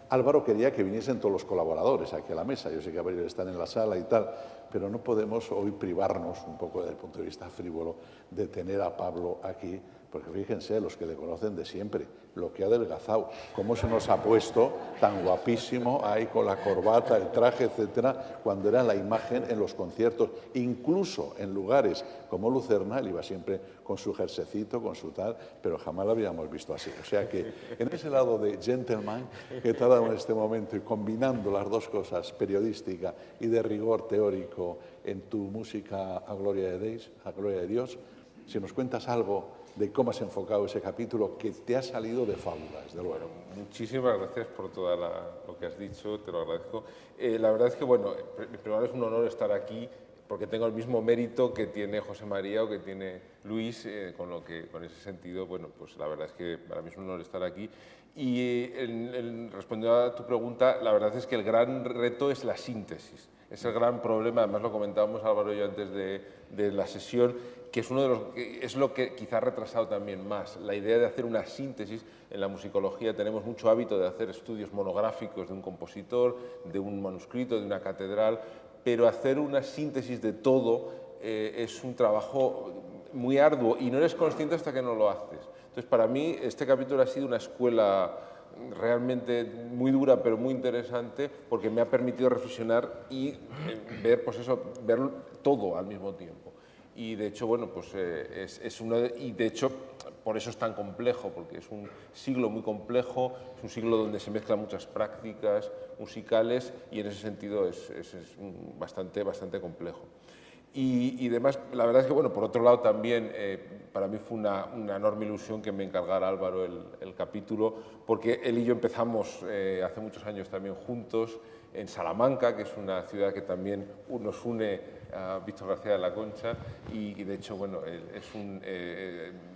Speaker 2: Álvaro quería que viniesen todos los colaboradores aquí a la mesa. Yo sé que varios están en la sala y tal, pero no podemos hoy privarnos un poco desde el punto de vista frívolo de tener a Pablo aquí, porque fíjense, los que le conocen de siempre, lo que ha adelgazado, cómo se nos ha puesto tan guapísimo ahí con la corbata, el traje, etcétera, cuando era la imagen en los conciertos, incluso en lugares como Lucerna, él iba siempre con su jersecito, con su tal, pero jamás lo habíamos visto así. O sea que en ese lado de gentleman que te ha dado en este momento y combinando las 2 cosas, periodística y de rigor teórico en tu música a gloria de Dios, si nos cuentas algo de cómo has enfocado ese capítulo que te ha salido de fábula, desde luego.
Speaker 4: Muchísimas gracias por todo lo que has dicho, te lo agradezco. La verdad es que, bueno, primero es un honor estar aquí porque tengo el mismo mérito que tiene José María o que tiene Luis, con ese sentido, bueno, pues la verdad es que para mí es un honor estar aquí. Y respondiendo a tu pregunta, la verdad es que el gran reto es la síntesis. Es el gran problema, además lo comentábamos Álvaro y yo antes de la sesión, que es lo que quizá ha retrasado también más. La idea de hacer una síntesis en la musicología, tenemos mucho hábito de hacer estudios monográficos de un compositor, de un manuscrito, de una catedral, pero hacer una síntesis de todo es un trabajo muy arduo y no eres consciente hasta que no lo haces. Entonces, para mí, este capítulo ha sido una escuela realmente muy dura, pero muy interesante, porque me ha permitido reflexionar y ver todo al mismo tiempo. Y de hecho, bueno, pues y de hecho, por eso es tan complejo, porque es un siglo muy complejo, es un siglo donde se mezclan muchas prácticas musicales y en ese sentido es bastante complejo. Y además, la verdad es que, bueno, por otro lado también para mí fue una enorme ilusión que me encargara Álvaro el capítulo, porque él y yo empezamos hace muchos años también juntos en Salamanca, que es una ciudad que también nos une a Víctor García de la Concha, y de hecho, bueno,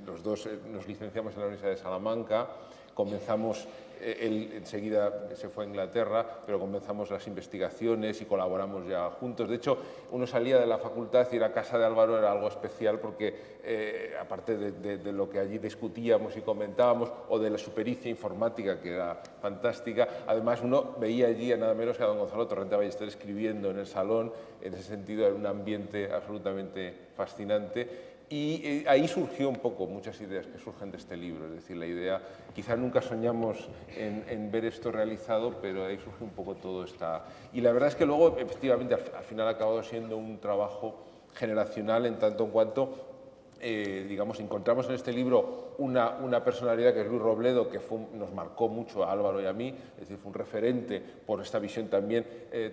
Speaker 4: los dos nos licenciamos en la Universidad de Salamanca, comenzamos, él enseguida se fue a Inglaterra, pero comenzamos las investigaciones y colaboramos ya juntos. De hecho, uno salía de la facultad y ir a casa de Álvaro era algo especial porque, aparte de lo que allí discutíamos y comentábamos, o de la su pericia informática, que era fantástica, además uno veía allí a nada menos que a don Gonzalo Torrente Ballester escribiendo en el salón. En ese sentido era un ambiente absolutamente fascinante. Y ahí surgió un poco muchas ideas que surgen de este libro, es decir, la idea, quizá nunca soñamos en ver esto realizado, pero ahí surge un poco todo esta... Y la verdad es que luego, efectivamente, al final ha acabado siendo un trabajo generacional en tanto en cuanto, digamos, encontramos en este libro una personalidad que es Luis Robledo, que nos marcó mucho a Álvaro y a mí, es decir, fue un referente por esta visión también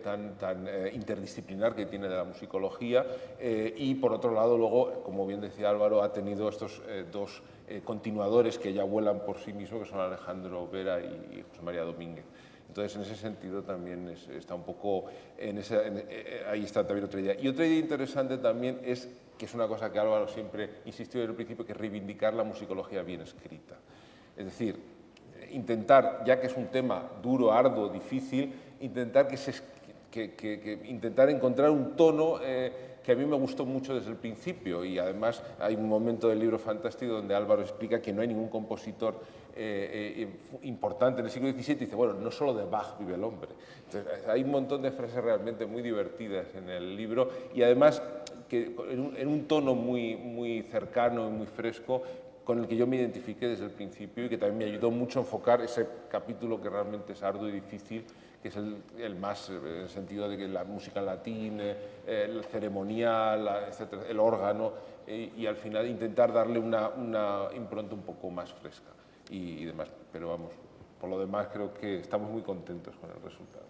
Speaker 4: tan interdisciplinar que tiene de la musicología, y por otro lado luego, como bien decía Álvaro, ha tenido estos dos continuadores que ya vuelan por sí mismos, que son Alejandro Vera y José María Domínguez. Entonces, en ese sentido también está un poco, ahí está también otra idea. Y otra idea interesante también es, que es una cosa que Álvaro siempre insistió desde el principio, que es reivindicar la musicología bien escrita. Es decir, intentar, ya que es un tema duro, arduo, difícil, intentar, intentar encontrar un tono que a mí me gustó mucho desde el principio, y además hay un momento del libro fantástico donde Álvaro explica que no hay ningún compositor importante en el siglo XVII, y dice, bueno, no solo de Bach vive el hombre. Entonces, hay un montón de frases realmente muy divertidas en el libro, y además que en un tono muy cercano y muy fresco, con el que yo me identifiqué desde el principio y que también me ayudó mucho a enfocar ese capítulo que realmente es arduo y difícil, que es el más, en el sentido de que la música en latín, el ceremonial, etcétera, el órgano, y al final intentar darle una impronta un poco más fresca y demás. Pero vamos, por lo demás creo que estamos muy contentos con el resultado.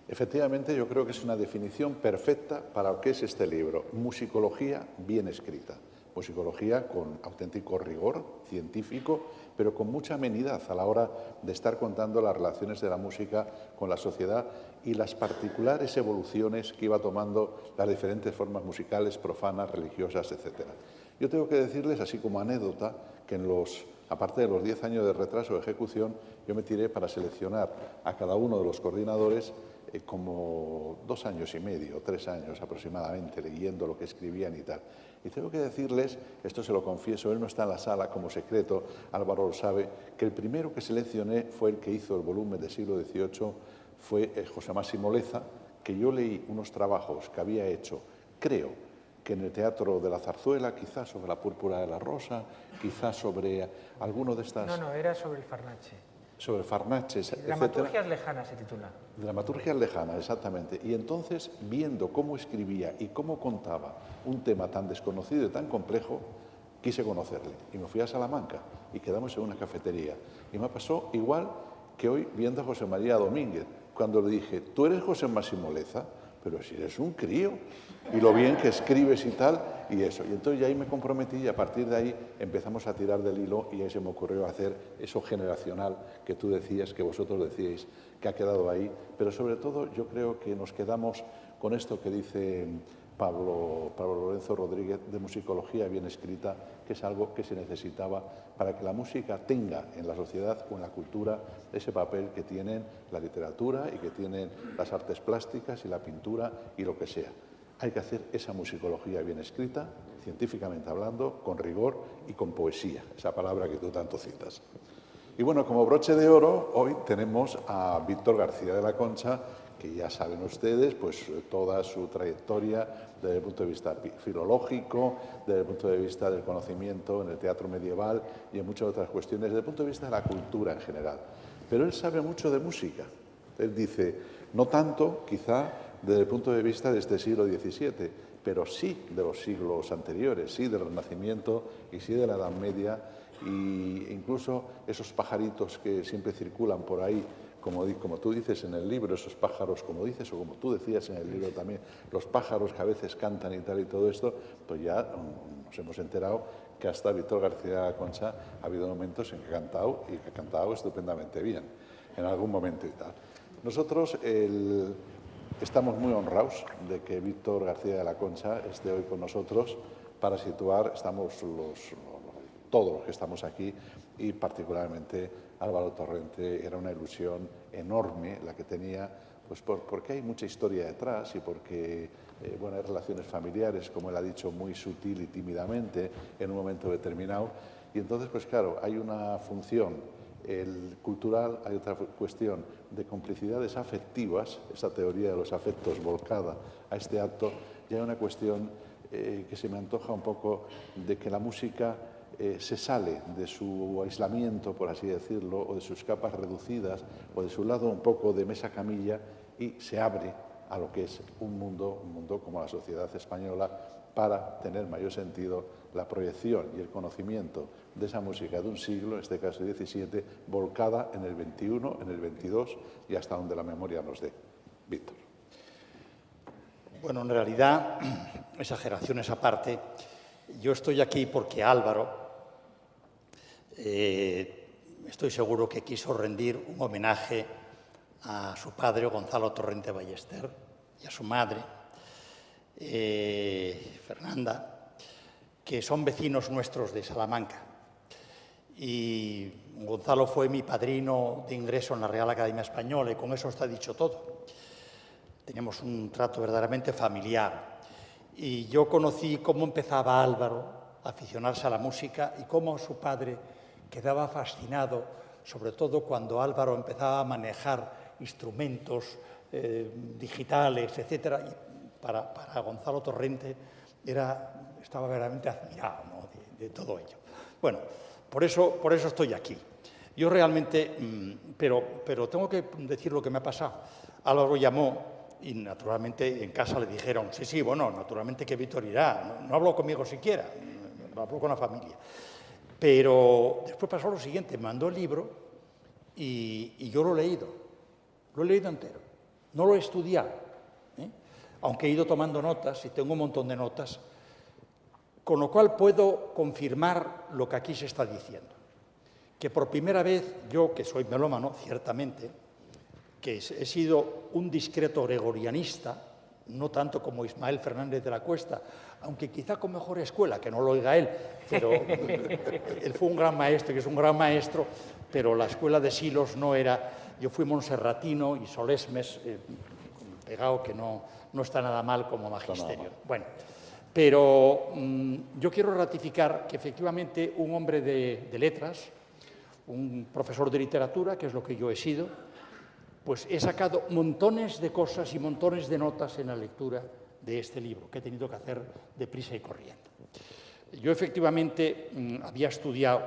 Speaker 2: Efectivamente, yo creo que es una definición perfecta para lo que es este libro, musicología bien escrita. Musicología con auténtico rigor científico, pero con mucha amenidad a la hora de estar contando las relaciones de la música con la sociedad y las particulares evoluciones que iba tomando las diferentes formas musicales, profanas, religiosas, etc. Yo tengo que decirles, así como anécdota, que aparte de los 10 años de retraso de ejecución, yo me tiré para seleccionar a cada uno de los coordinadores como 2 años y medio, 3 años aproximadamente, leyendo lo que escribían y tal. Y tengo que decirles, esto se lo confieso, él no está en la sala como secreto, Álvaro lo sabe, que el primero que seleccioné fue el que hizo el volumen del siglo XVIII, fue José Máximo Leza, que yo leí unos trabajos que había hecho, creo, que en el Teatro de la Zarzuela, quizás sobre la Púrpura de la Rosa, quizás sobre alguno de estas...
Speaker 3: No, era sobre el Farnache.
Speaker 2: Sobre Farnaches, etc.
Speaker 3: Dramaturgias lejanas se titula.
Speaker 2: Dramaturgias lejanas, exactamente. Y entonces, viendo cómo escribía y cómo contaba un tema tan desconocido y tan complejo, quise conocerle. Y me fui a Salamanca y quedamos en una cafetería. Y me pasó igual que hoy viendo a José María Domínguez, cuando le dije, tú eres José Máximo Leza, pero si eres un crío, y lo bien que escribes y tal, y eso. Y entonces ya ahí me comprometí y a partir de ahí empezamos a tirar del hilo y ahí se me ocurrió hacer eso generacional que tú decías, que vosotros decíais, que ha quedado ahí. Pero sobre todo yo creo que nos quedamos con esto que dice Pablo Lorenzo Rodríguez, de musicología bien escrita, que es algo que se necesitaba para que la música tenga en la sociedad o en la cultura ese papel que tienen la literatura y que tienen las artes plásticas y la pintura y lo que sea. Hay que hacer esa musicología bien escrita, científicamente hablando, con rigor y con poesía, esa palabra que tú tanto citas. Y bueno, como broche de oro, hoy tenemos a Víctor García de la Concha, que ya saben ustedes, pues toda su trayectoria desde el punto de vista filológico, desde el punto de vista del conocimiento en el teatro medieval y en muchas otras cuestiones, desde el punto de vista de la cultura en general. Pero él sabe mucho de música. Él dice, no tanto, quizá, desde el punto de vista de este siglo XVII, pero sí de los siglos anteriores, sí del Renacimiento y sí de la Edad Media, e incluso esos pajaritos que siempre circulan por ahí, como tú dices en el libro, esos pájaros, como dices, o como tú decías en el libro también, los pájaros que a veces cantan y tal y todo esto, pues ya nos hemos enterado que hasta Víctor García de la Concha ha habido momentos en que ha cantado y que ha cantado estupendamente bien, en algún momento y tal. Nosotros estamos muy honrados de que Víctor García de la Concha esté hoy con nosotros para situar, todos los que estamos aquí y particularmente Álvaro Torrente. Era una ilusión enorme la que tenía, pues porque hay mucha historia detrás y porque bueno, hay relaciones familiares, como él ha dicho, muy sutil y tímidamente en un momento determinado. Y entonces, pues claro, hay una función cultural, hay otra cuestión de complicidades afectivas, esa teoría de los afectos volcada a este acto, y hay una cuestión que se me antoja un poco de que la música se sale de su aislamiento, por así decirlo, o de sus capas reducidas, o de su lado un poco de mesa camilla, y se abre a lo que es un mundo como la sociedad española, para tener mayor sentido la proyección y el conocimiento de esa música de un siglo, en este caso XVII, volcada en el XXI, en el XXII y hasta donde la memoria nos dé. Víctor.
Speaker 5: Bueno, en realidad, exageraciones aparte, yo estoy aquí porque Álvaro, estoy seguro que quiso rendir un homenaje a su padre, Gonzalo Torrente Ballester, y a su madre, Fernanda, que son vecinos nuestros de Salamanca. Y Gonzalo fue mi padrino de ingreso en la Real Academia Española y con eso está dicho todo. Teníamos un trato verdaderamente familiar. Y yo conocí cómo empezaba Álvaro a aficionarse a la música y cómo su padre quedaba fascinado, sobre todo cuando Álvaro empezaba a manejar instrumentos digitales, etc. Y para Gonzalo Torrente estaba verdaderamente admirado, ¿no?, de todo ello. Bueno, por eso estoy aquí. Yo realmente, pero tengo que decir lo que me ha pasado. Álvaro llamó y naturalmente en casa le dijeron, sí, bueno, naturalmente que Víctor irá, no habló conmigo siquiera, habló con la familia. Pero después pasó lo siguiente, me mandó el libro y yo lo he leído entero, no lo he estudiado. Aunque he ido tomando notas y tengo un montón de notas, con lo cual puedo confirmar lo que aquí se está diciendo. Que por primera vez, yo que soy melómano, ciertamente, que he sido un discreto gregorianista, no tanto como Ismael Fernández de la Cuesta, aunque quizá con mejor escuela, que no lo oiga él, pero él fue un gran maestro, que es un gran maestro, pero la escuela de Silos no era. Yo fui monserratino y Solesmes, pegado, que no está nada mal como magisterio. Bueno, pero yo quiero ratificar que efectivamente un hombre de letras, un profesor de literatura, que es lo que yo he sido, pues he sacado montones de cosas y montones de notas en la lectura de este libro, que he tenido que hacer deprisa y corriendo. Yo efectivamente había estudiado,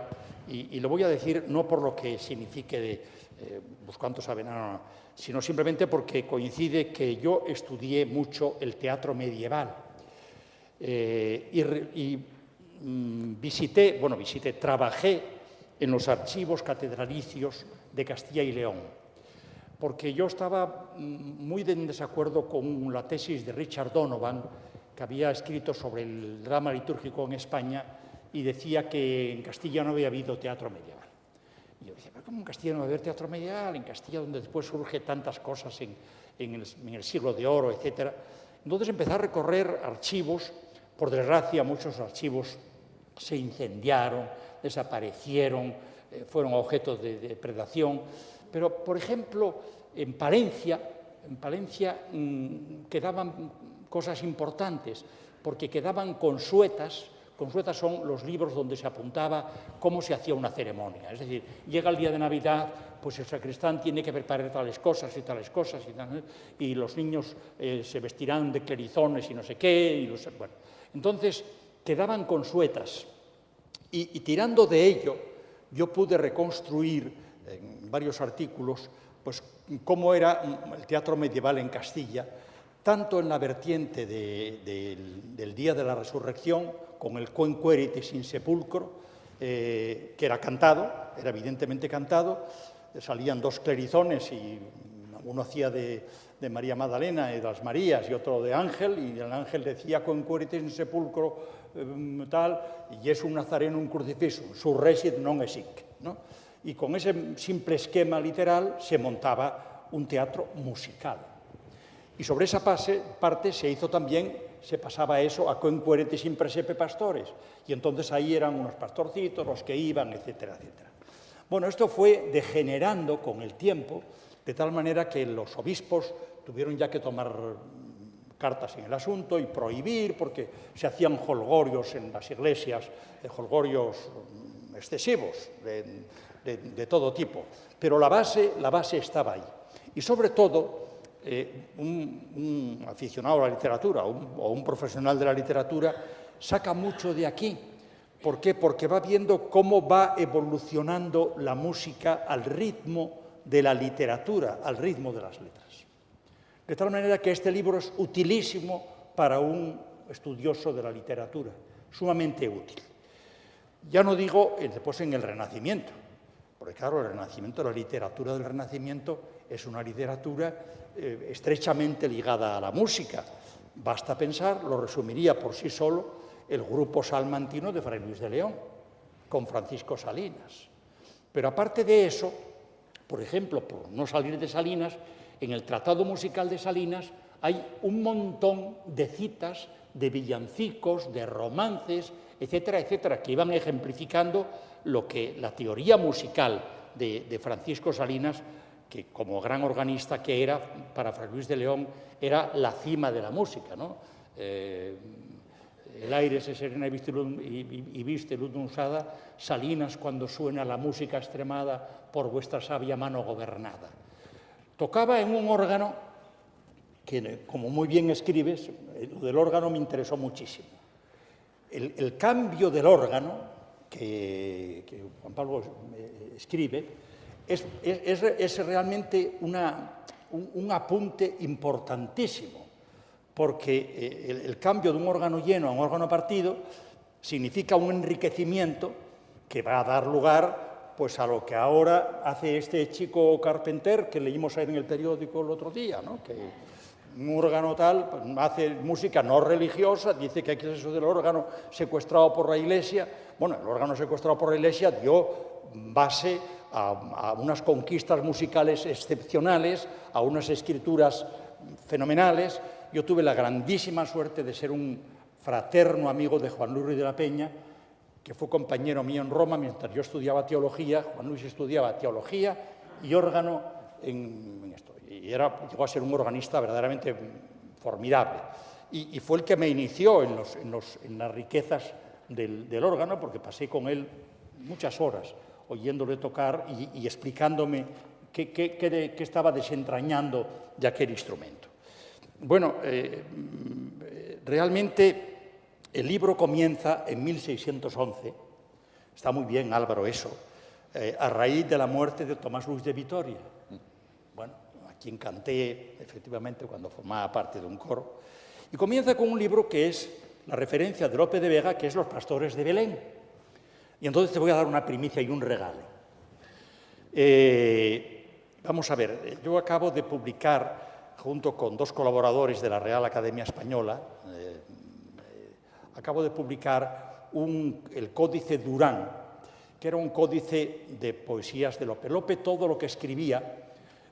Speaker 5: y lo voy a decir no por lo que signifique pues cuánto saben, no, sino simplemente porque coincide que yo estudié mucho el teatro medieval trabajé en los archivos catedralicios de Castilla y León, porque yo estaba muy en desacuerdo con la tesis de Richard Donovan, que había escrito sobre el drama litúrgico en España y decía que en Castilla no había habido teatro medieval. Y yo decía, ¿pero cómo en Castilla no va a haber teatro medieval? En Castilla, donde después surge tantas cosas en el siglo de oro, etc. Entonces empecé a recorrer archivos. Por desgracia, muchos archivos se incendiaron, desaparecieron, fueron objeto de depredación. Pero, por ejemplo, en Palencia quedaban cosas importantes, porque quedaban consuetas. Consuetas son los libros donde se apuntaba cómo se hacía una ceremonia. Es decir, llega el día de Navidad, pues el sacristán tiene que preparar tales cosas, y los niños se vestirán de clerizones y no sé qué. Bueno. Entonces, quedaban consuetas. Y tirando de ello, yo pude reconstruir en varios artículos pues, cómo era el teatro medieval en Castilla, tanto en la vertiente del Día de la Resurrección, con el Quem Queritis in Sepulcro, que era cantado, era evidentemente cantado, salían dos clerizones y uno hacía de María Magdalena y de las Marías y otro de ángel, y el ángel decía Quem Queritis in Sepulcro, tal, y es un nazareno un crucifixum, surresit non esic, ¿no? Y con ese simple esquema literal se montaba un teatro musical. Y sobre esa parte se hizo también, se pasaba eso a Coen Querete sin presepe pastores, y entonces ahí eran unos pastorcitos los que iban, etcétera, etcétera. Bueno, esto fue degenerando con el tiempo, de tal manera que los obispos tuvieron ya que tomar cartas en el asunto y prohibir, porque se hacían jolgorios en las iglesias, jolgorios excesivos de todo tipo. Pero la base estaba ahí. Y sobre todo, un aficionado a la literatura o un profesional de la literatura saca mucho de aquí. ¿Por qué? Porque va viendo cómo va evolucionando la música al ritmo de la literatura, al ritmo de las letras. De tal manera que este libro es utilísimo para un estudioso de la literatura, sumamente útil. Ya no digo después en el Renacimiento, porque claro, el Renacimiento, la literatura del Renacimiento es una literatura estrechamente ligada a la música. Basta pensar, lo resumiría por sí solo, el grupo salmantino de Fray Luis de León, con Francisco Salinas. Pero aparte de eso, por ejemplo, por no salir de Salinas, en el Tratado Musical de Salinas hay un montón de citas de villancicos, de romances, etcétera, etcétera, que iban ejemplificando lo que la teoría musical de Francisco Salinas, que como gran organista que era, para Fray Luis de León, era la cima de la música, ¿no? El aire se serena y viste luz usada, Salinas cuando suena la música extremada por vuestra sabia mano gobernada. Tocaba en un órgano que, como muy bien escribes, lo del órgano me interesó muchísimo. El cambio del órgano que Juan Pablo escribe es realmente un apunte importantísimo, porque el cambio de un órgano lleno a un órgano partido significa un enriquecimiento que va a dar lugar pues, a lo que ahora hace este chico Carpenter, que leímos ahí en el periódico el otro día, ¿no? Que un órgano tal pues, hace música no religiosa, dice que aquí es eso del órgano secuestrado por la Iglesia. Bueno, el órgano secuestrado por la Iglesia dio base a unas conquistas musicales excepcionales, a unas escrituras fenomenales. Yo tuve la grandísima suerte de ser un fraterno amigo de Juan Luis Ruiz de la Peña, que fue compañero mío en Roma mientras yo estudiaba teología. Juan Luis estudiaba teología y órgano en esto. Y llegó a ser un organista verdaderamente formidable. Y fue el que me inició en las riquezas del órgano, porque pasé con él muchas horas oyéndole tocar y explicándome qué estaba desentrañando de aquel instrumento. Bueno, realmente el libro comienza en 1611, está muy bien Álvaro eso, a raíz de la muerte de Tomás Luis de Vitoria, bueno, a quien canté efectivamente cuando formaba parte de un coro, y comienza con un libro que es la referencia de Lope de Vega, que es Los Pastores de Belén. Y entonces te voy a dar una primicia y un regalo. Vamos a ver, yo acabo de publicar, junto con dos colaboradores de la Real Academia Española, acabo de publicar el Códice Durán, que era un códice de poesías de Lope. Lope todo lo que escribía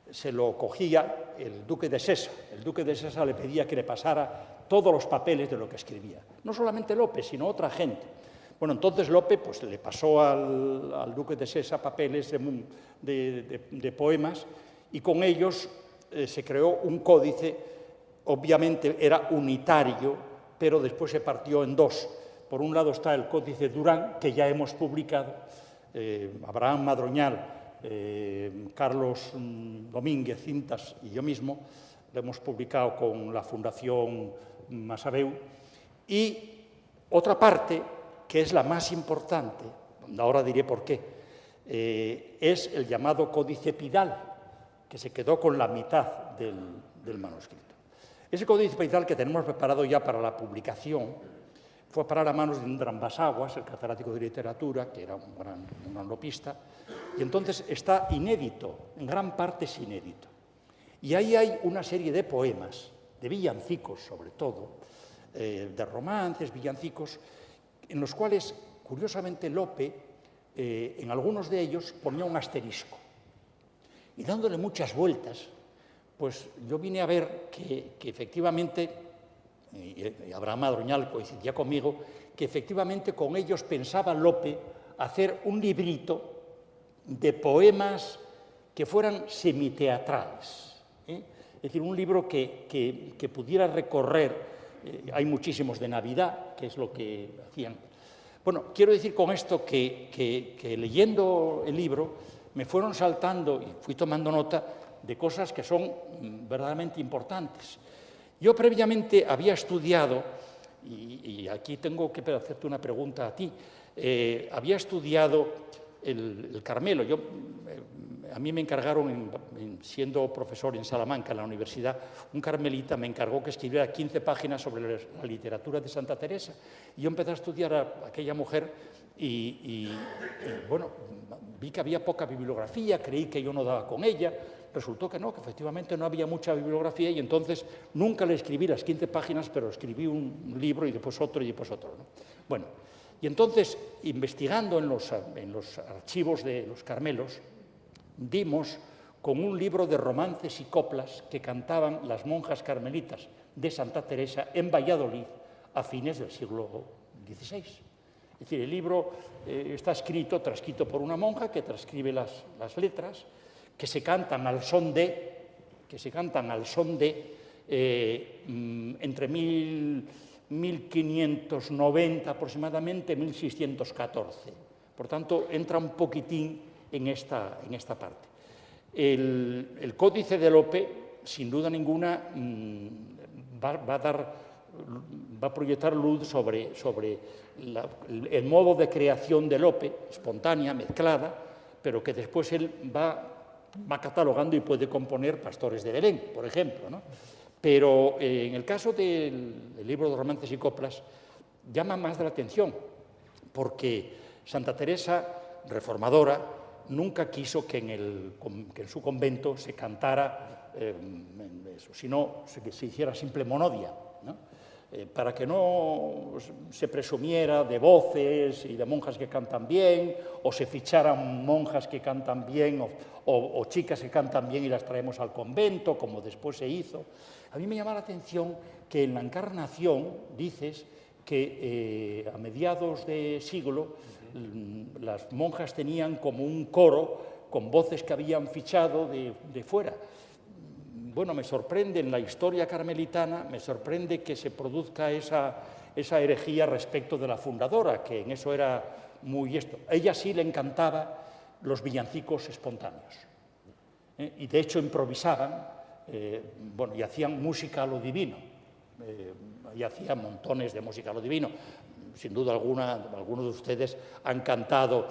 Speaker 5: se lo cogía el duque de Sesa. El duque de Sesa le pedía que le pasara todos los papeles de lo que escribía. No solamente Lope, sino otra gente. Bueno, entonces Lope pues, le pasó al duque de Sesa papeles de poemas y con ellos se creó un códice. Obviamente era unitario, pero después se partió en dos. Por un lado está el Códice Durán, que ya hemos publicado, Abraham Madroñal, Carlos Domínguez Cintas y yo mismo, lo hemos publicado con la Fundación Masabeu, y otra parte, que es la más importante, ahora diré por qué, es el llamado Códice Pidal, que se quedó con la mitad del manuscrito. Ese Códice Pidal que tenemos preparado ya para la publicación fue a parar a manos de un gran Basaguas, el catedrático de literatura, que era un gran lopista, y entonces está inédito, en gran parte es inédito. Y ahí hay una serie de poemas, de villancicos sobre todo, de romances, villancicos, en los cuales, curiosamente, Lope, en algunos de ellos, ponía un asterisco. Y dándole muchas vueltas, pues yo vine a ver que efectivamente, y Abraham Madroñal coincidía conmigo, que efectivamente con ellos pensaba Lope hacer un librito de poemas que fueran semiteatrales, ¿eh? Es decir, un libro que pudiera recorrer, hay muchísimos de Navidad, que es lo que hacían. Bueno, quiero decir con esto que leyendo el libro me fueron saltando y fui tomando nota de cosas que son verdaderamente importantes. Yo previamente había estudiado, y aquí tengo que hacerte una pregunta a ti, había estudiado el Carmelo. A mí me encargaron, siendo profesor en Salamanca, en la universidad, un carmelita me encargó que escribiera 15 páginas sobre la literatura de Santa Teresa. Y yo empecé a estudiar a aquella mujer y bueno, vi que había poca bibliografía, creí que yo no daba con ella. Resultó que no, que efectivamente no había mucha bibliografía y entonces nunca le escribí las 15 páginas, pero escribí un libro y después otro y después otro, ¿no? Bueno, y entonces, investigando en los archivos de los Carmelos, dimos con un libro de romances y coplas que cantaban las monjas carmelitas de Santa Teresa en Valladolid a fines del siglo XVI. Es decir, el libro está transcrito por una monja que transcribe las letras, que se cantan al son de, entre 1590 aproximadamente, 1614. Por tanto, entra un poquitín en esta parte. El Códice de Lope, sin duda ninguna, va a proyectar luz sobre el modo de creación de Lope, espontánea, mezclada, pero que después él va catalogando y puede componer Pastores de Belén, por ejemplo, ¿no? Pero en el caso del libro de romances y coplas llama más de la atención, porque Santa Teresa, reformadora, nunca quiso que en su convento se cantara eso, sino que se hiciera simple monodia, ¿no? Para que no se presumiera de voces y de monjas que cantan bien, o se ficharan monjas que cantan bien, o chicas que cantan bien y las traemos al convento, como después se hizo. A mí me llama la atención que en la Encarnación dices que a mediados de siglo las monjas tenían como un coro con voces que habían fichado de fuera. Bueno, me sorprende en la historia carmelitana, me sorprende que se produzca esa herejía respecto de la fundadora, que en eso era muy esto. A ella sí le encantaba los villancicos espontáneos. Y de hecho improvisaban, bueno, y hacían música a lo divino. Y hacían montones de música a lo divino. Sin duda alguna, algunos de ustedes han cantado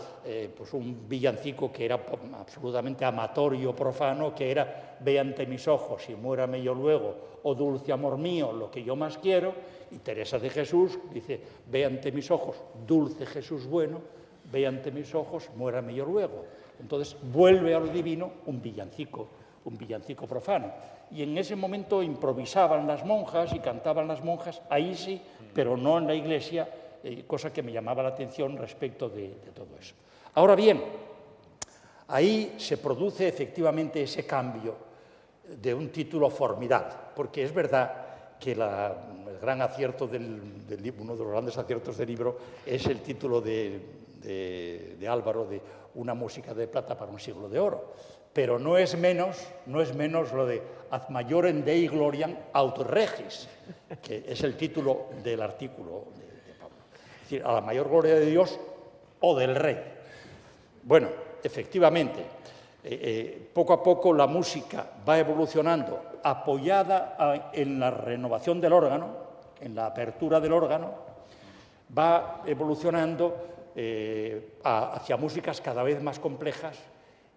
Speaker 5: pues un villancico que era absolutamente amatorio, profano, que era «Ve ante mis ojos y muérame yo luego», o «Dulce amor mío, lo que yo más quiero», y Teresa de Jesús dice «Ve ante mis ojos, dulce Jesús bueno, ve ante mis ojos, muérame yo luego». Entonces vuelve a lo divino un villancico profano. Y en ese momento improvisaban las monjas y cantaban las monjas, ahí sí, pero no en la iglesia, cosa que me llamaba la atención respecto de todo eso. Ahora bien, ahí se produce efectivamente ese cambio de un título formidable, porque es verdad que el gran acierto del libro, uno de los grandes aciertos del libro, es el título de Álvaro de Una música de plata para un siglo de oro. Pero no es menos lo de Ad maiorem Dei gloriam aut regis, que es el título del artículo de Pablo. Es decir, a la mayor gloria de Dios o del rey. Bueno, efectivamente, poco a poco la música va evolucionando, apoyada en la renovación del órgano, en la apertura del órgano, va evolucionando hacia músicas cada vez más complejas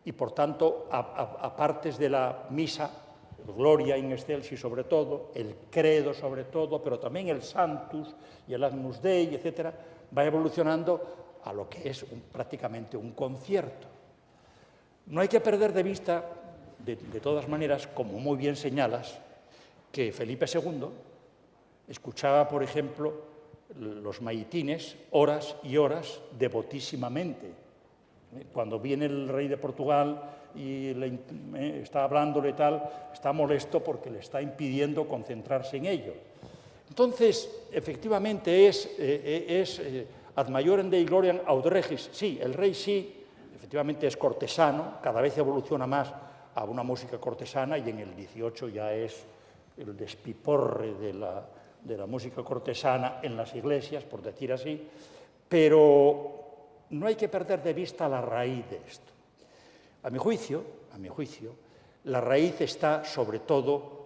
Speaker 5: y, por tanto, a partes de la misa, el Gloria in excelsis sobre todo, el Credo sobre todo, pero también el Sanctus y el Agnus Dei, etc., va evolucionando a lo que es prácticamente un concierto. No hay que perder de vista, de todas maneras, como muy bien señalas, que Felipe II escuchaba, por ejemplo, los maitines horas y horas devotísimamente. Cuando viene el rey de Portugal y está hablándole tal, está molesto porque le está impidiendo concentrarse en ello. Entonces, efectivamente, es ad maiorem Dei gloriam aut regis. Sí, el rey sí, efectivamente es cortesano, cada vez evoluciona más a una música cortesana y en el 18 ya es el despiporre de la música cortesana en las iglesias, por decir así, pero no hay que perder de vista la raíz de esto. A mi juicio, la raíz está sobre todo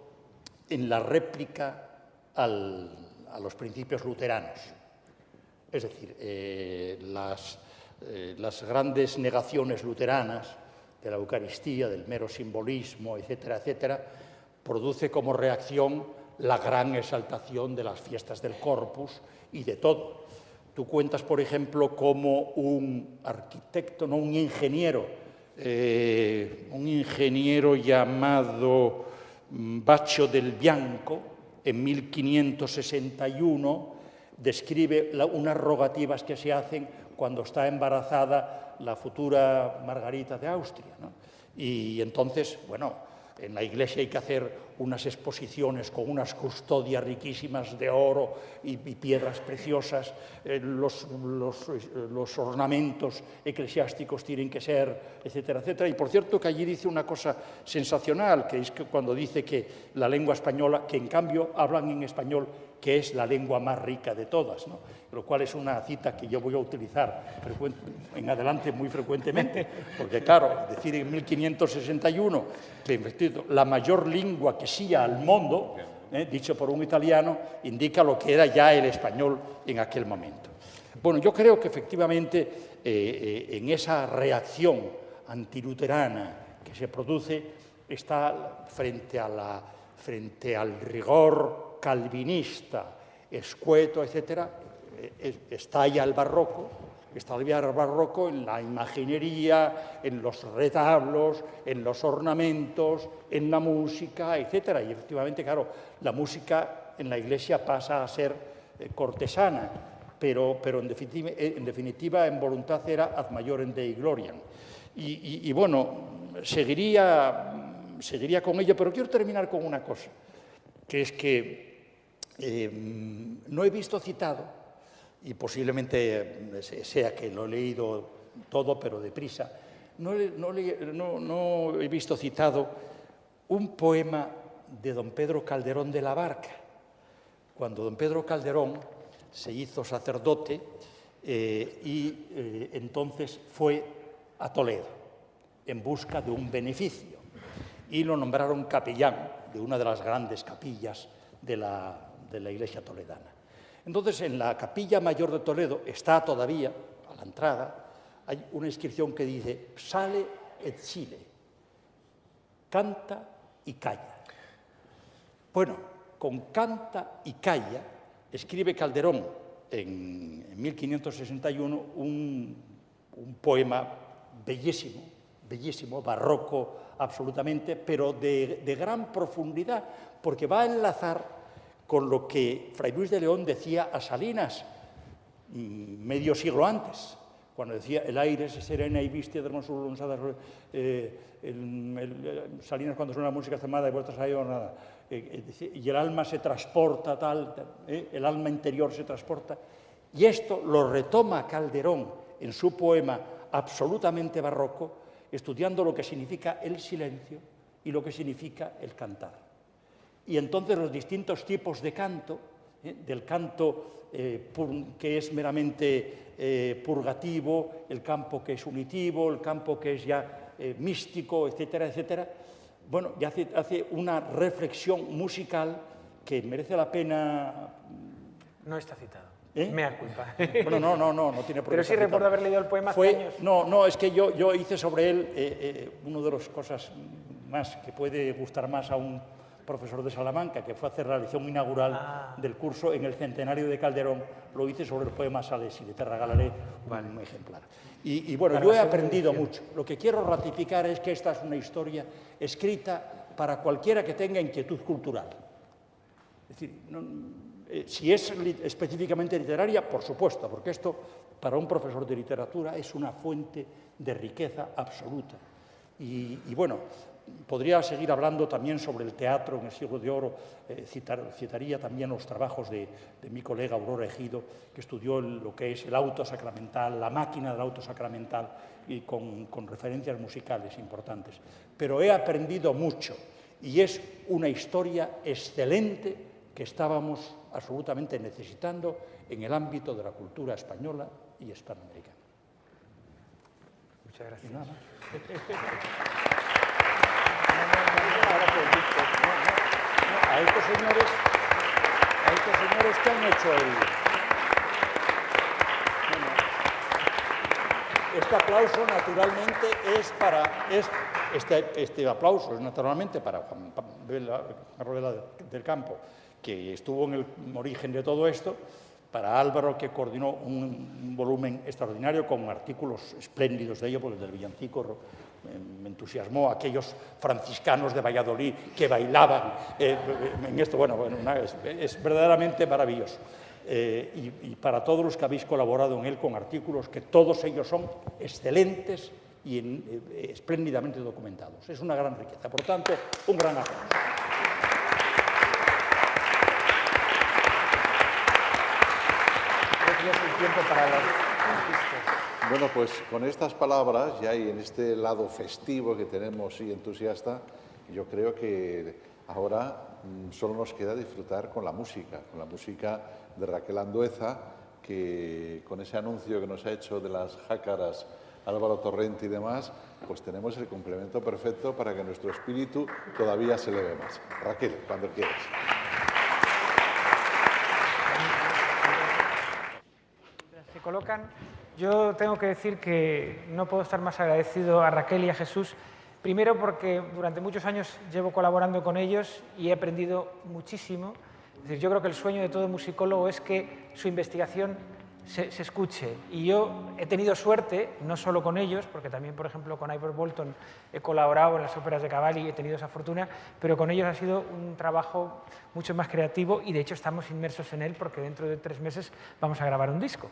Speaker 5: en la réplica a los principios luteranos. Es decir, las grandes negaciones luteranas de la Eucaristía, del mero simbolismo, etcétera, etcétera, produce como reacción la gran exaltación de las fiestas del Corpus y de todo. Tú cuentas, por ejemplo, cómo un arquitecto, no un ingeniero llamado Baccio del Bianco, en 1561, describe unas rogativas que se hacen cuando está embarazada la futura Margarita de Austria, ¿no? Y entonces, bueno, en la iglesia hay que hacer unas exposiciones con unas custodias riquísimas de oro y piedras preciosas, los ornamentos eclesiásticos tienen que ser, etcétera, etcétera. Y por cierto que allí dice una cosa sensacional, que es que cuando dice que la lengua española, que en cambio hablan en español, que es la lengua más rica de todas, ¿no? Lo cual es una cita que yo voy a utilizar en adelante muy frecuentemente, porque claro, decir en 1561 que la mayor lengua que sia al mundo, dicho por un italiano, indica lo que era ya el español en aquel momento. Bueno, yo creo que efectivamente en esa reacción antiluterana que se produce está frente al rigor calvinista, escueto, etcétera, estalla el barroco en la imaginería, en los retablos, en los ornamentos, en la música, etcétera. Y efectivamente, claro, la música en la iglesia pasa a ser cortesana, pero en definitiva en voluntat era ad maiorem Dei gloriam. Y bueno, seguiría con ello, pero quiero terminar con una cosa, que es que no he visto citado, y posiblemente sea que lo he leído todo, pero deprisa, no he visto citado un poema de don Pedro Calderón de la Barca. Cuando don Pedro Calderón se hizo sacerdote entonces fue a Toledo en busca de un beneficio y lo nombraron capellán de una de las grandes capillas de la iglesia toledana. Entonces, en la capilla mayor de Toledo está todavía, a la entrada, hay una inscripción que dice «Sale et sile», canta y calla. Bueno, con canta y calla escribe Calderón en 1561 un poema bellísimo, bellísimo, barroco absolutamente, pero de gran profundidad, porque va a enlazar con lo que Fray Luis de León decía a Salinas medio siglo antes, cuando decía el aire se serena y viste de hermosura lanzada, Salinas cuando suena la música zamada y vueltas a ello, nada, y el alma se transporta, el alma interior se transporta, y esto lo retoma Calderón en su poema absolutamente barroco, estudiando lo que significa el silencio y lo que significa el cantar. Y entonces los distintos tipos de canto, del canto que es meramente purgativo, el campo que es unitivo, el campo que es ya místico, etcétera, etcétera, bueno, ya hace una reflexión musical que merece la pena.
Speaker 3: No está citado. Mea culpa.
Speaker 5: Bueno, no tiene problema.
Speaker 3: Pero sí recuerdo haber leído el poema hace años.
Speaker 5: No, es que yo hice sobre él una de las cosas más que puede gustar más a un profesor de Salamanca, que fue a hacer la lección inaugural del curso en el centenario de Calderón, lo hice sobre el poema Sales y te regalaré un ejemplar. Y bueno, yo he aprendido mucho. Lo que quiero ratificar es que esta es una historia escrita para cualquiera que tenga inquietud cultural. Es decir, si es específicamente literaria, por supuesto, porque esto para un profesor de literatura es una fuente de riqueza absoluta. Y bueno, podría seguir hablando también sobre el teatro en el siglo de oro. Citaría también los trabajos de mi colega Aurora Ejido, que estudió lo que es el auto sacramental, la máquina del auto sacramental, y con referencias musicales importantes. Pero he aprendido mucho y es una historia excelente que estábamos absolutamente necesitando en el ámbito de la cultura española y hispanoamericana.
Speaker 3: Muchas gracias.
Speaker 5: Y nada más. A estos señores que han hecho este aplauso naturalmente es para este aplauso es naturalmente para Juan Carlos del Campo, que estuvo en el origen de todo esto, para Álvaro, que coordinó un volumen extraordinario con artículos espléndidos de ello, porque el del villancico me entusiasmó, aquellos franciscanos de Valladolid que bailaban en esto. Bueno, es verdaderamente maravilloso. Y para todos los que habéis colaborado en él con artículos, que todos ellos son excelentes y espléndidamente documentados. Es una gran riqueza. Por tanto, un gran aplauso.
Speaker 3: Tiempo para los artistas.
Speaker 2: Bueno, pues con estas palabras, ya y en este lado festivo que tenemos y entusiasta, yo creo que ahora solo nos queda disfrutar con la música de Raquel Andueza, que con ese anuncio que nos ha hecho de las jácaras Álvaro Torrente y demás, pues tenemos el complemento perfecto para que nuestro espíritu todavía se eleve más. Raquel, cuando quieras.
Speaker 3: Se colocan. Yo tengo que decir que no puedo estar más agradecido a Raquel y a Jesús, primero porque durante muchos años llevo colaborando con ellos y he aprendido muchísimo. Es decir, yo creo que el sueño de todo musicólogo es que su investigación se escuche. Y yo he tenido suerte, no solo con ellos, porque también, por ejemplo, con Ivor Bolton he colaborado en las óperas de Cavalli y he tenido esa fortuna, pero con ellos ha sido un trabajo mucho más creativo y, de hecho, estamos inmersos en él porque dentro de 3 meses vamos a grabar un disco.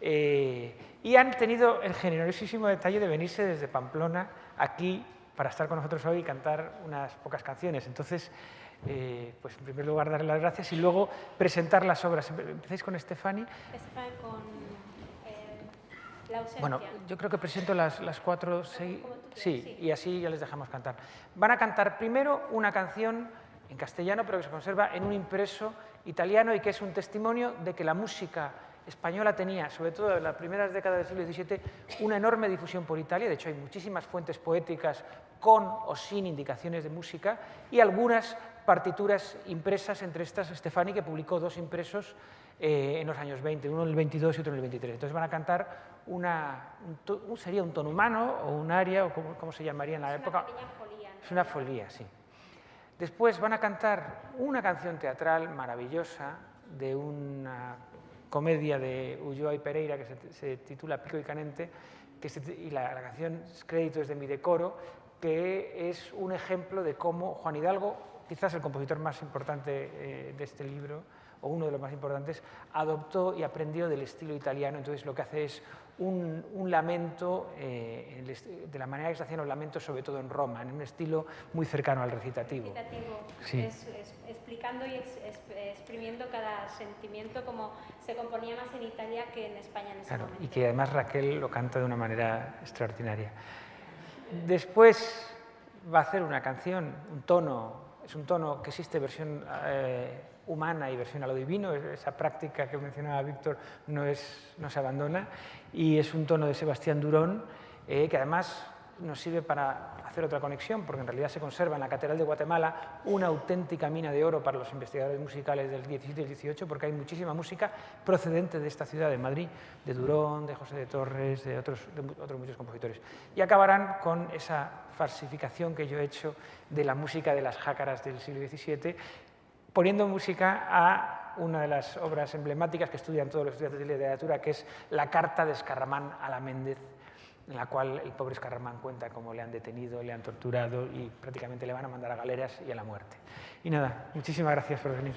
Speaker 3: Y han tenido el generosísimo detalle de venirse desde Pamplona aquí para estar con nosotros hoy y cantar unas pocas canciones. Entonces, pues en primer lugar darle las gracias y luego presentar las obras. ¿Empecéis con Estefani?
Speaker 6: Estefani con la ausencia.
Speaker 3: Bueno, yo creo que presento las 4, 6... Sí, y así ya les dejamos cantar. Van a cantar primero una canción en castellano, pero que se conserva en un impreso italiano y que es un testimonio de que la música española tenía, sobre todo en las primeras décadas del siglo XVII, una enorme difusión por Italia. De hecho, hay muchísimas fuentes poéticas con o sin indicaciones de música y algunas partituras impresas, entre estas Estefani, que publicó 2 impresos en los años 20, uno en el 22 y otro en el 23. Entonces van a cantar sería un tono humano o un aria, o cómo se llamaría en la época.
Speaker 6: Una pequeña folía, ¿no?
Speaker 3: Es una folía, sí. Después van a cantar una canción teatral maravillosa de una comedia de Ulloa y Pereira que se titula Pico y Canente, y la canción crédito es de mi decoro, que es un ejemplo de cómo Juan Hidalgo, quizás el compositor más importante de este libro, o uno de los más importantes, adoptó y aprendió del estilo italiano. Entonces lo que hace es un lamento, de la manera que se hacían los lamentos, sobre todo en Roma, en un estilo muy cercano al recitativo.
Speaker 6: Sí. Explicando y exprimiendo cada sentimiento, como se componía más en Italia que en España en ese momento.
Speaker 3: Y que además Raquel lo canta de una manera extraordinaria. Después va a hacer una canción, es un tono que existe versión humana y versión a lo divino, esa práctica que mencionaba Víctor no se abandona, y es un tono de Sebastián Durón, que además nos sirve para hacer otra conexión, porque en realidad se conserva en la Catedral de Guatemala una auténtica mina de oro para los investigadores musicales del 17 y el 18, porque hay muchísima música procedente de esta ciudad, de Madrid, de Durón, de José de Torres, de otros muchos compositores. Y acabarán con esa falsificación que yo he hecho de la música de las jácaras del siglo XVII, poniendo música a una de las obras emblemáticas que estudian todos los estudiantes de literatura, que es la carta de Escarramán a la Méndez, en la cual el pobre Escarramán cuenta cómo le han detenido, le han torturado y prácticamente le van a mandar a galeras y a la muerte. Y nada, muchísimas gracias por venir.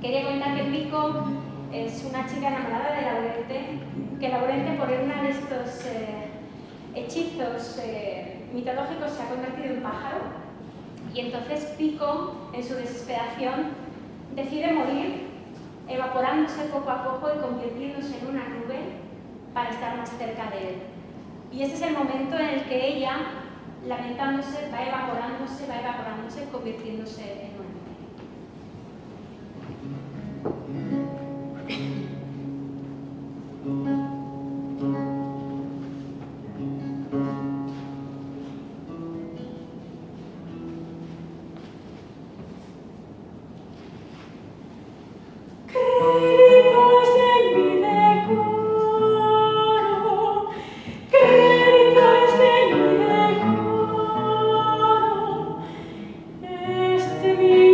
Speaker 6: Quería comentar que Pico es una chica enamorada de Laurente, que Laurente, por una de estos hechizos mitológicos, se ha convertido en pájaro, y entonces Pico, en su desesperación, decide morir, evaporándose poco a poco y convirtiéndose en una nube para estar más cerca de él. Y este es el momento en el que ella, lamentándose, va evaporándose, convirtiéndose en una nube.
Speaker 7: Este mi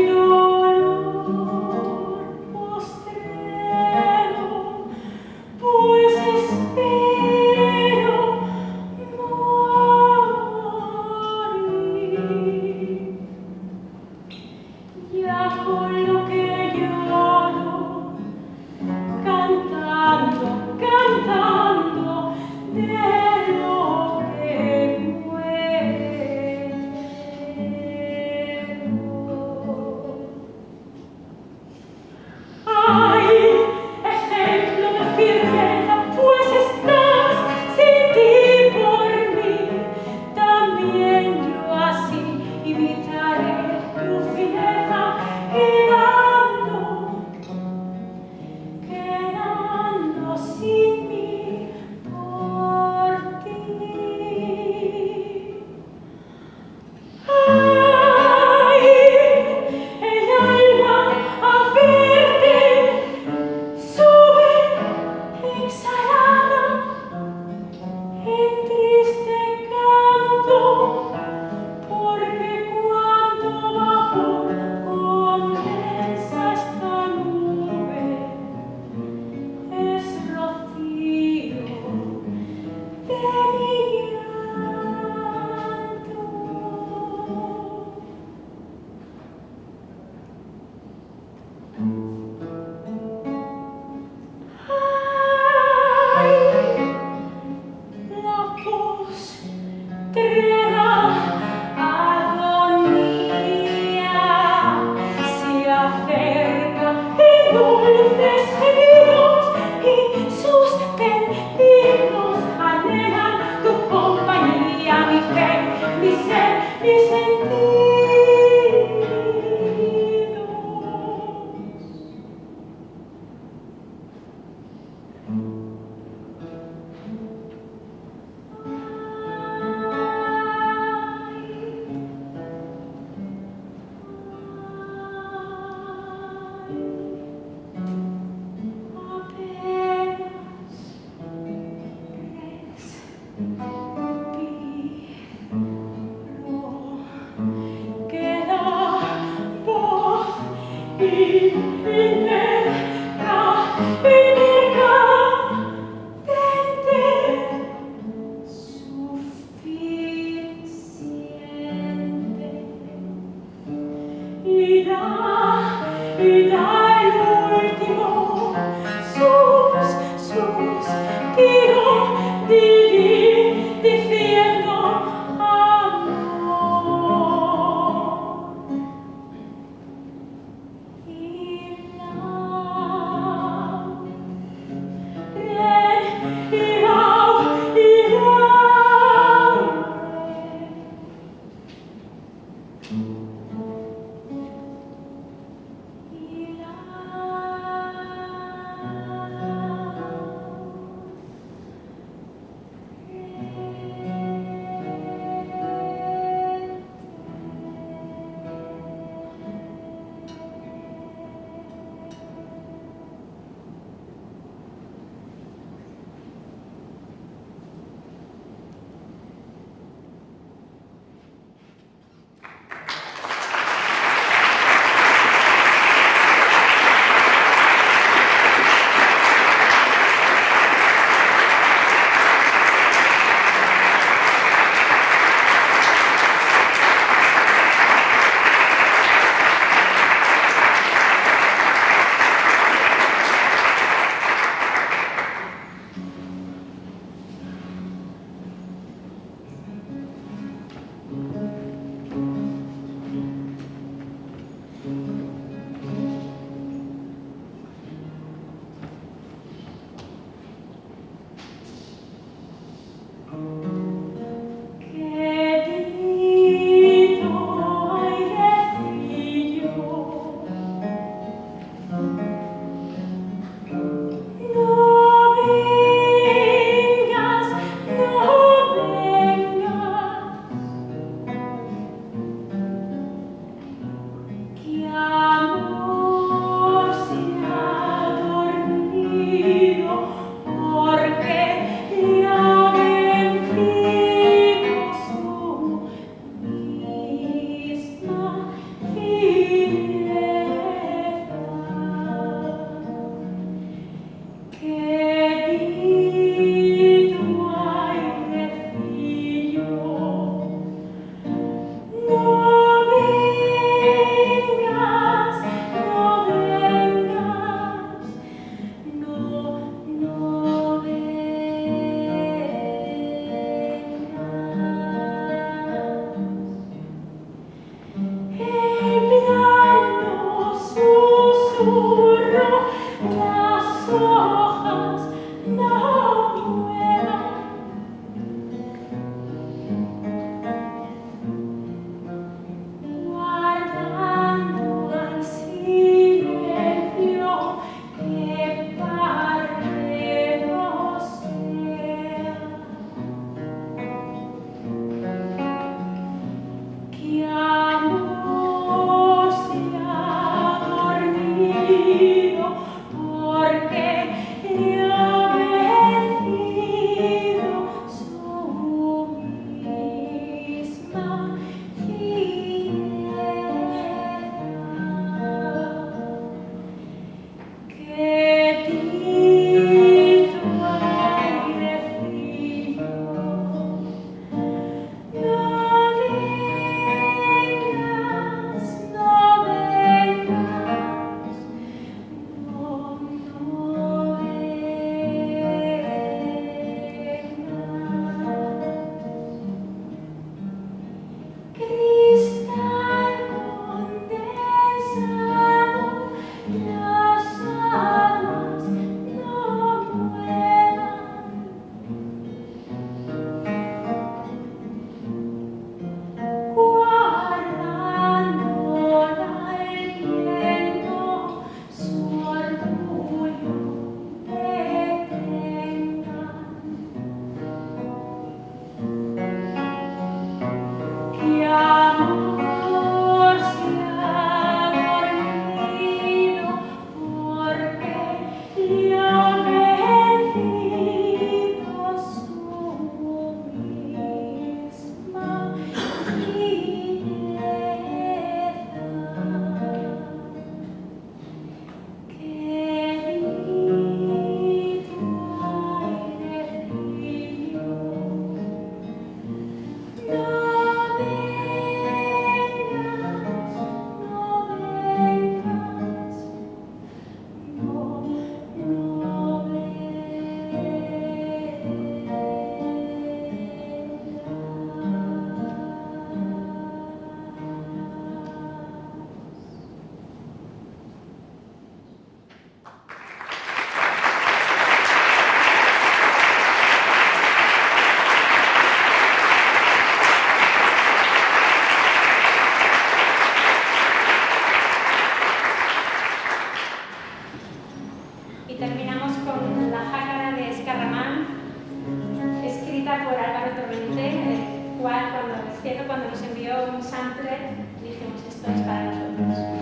Speaker 7: Porque ya ven
Speaker 6: Y terminamos con la jácara de Escarramán, escrita por Álvaro Torrente, el cual, cuando nos envió un sampler, dijimos, esto es para nosotros.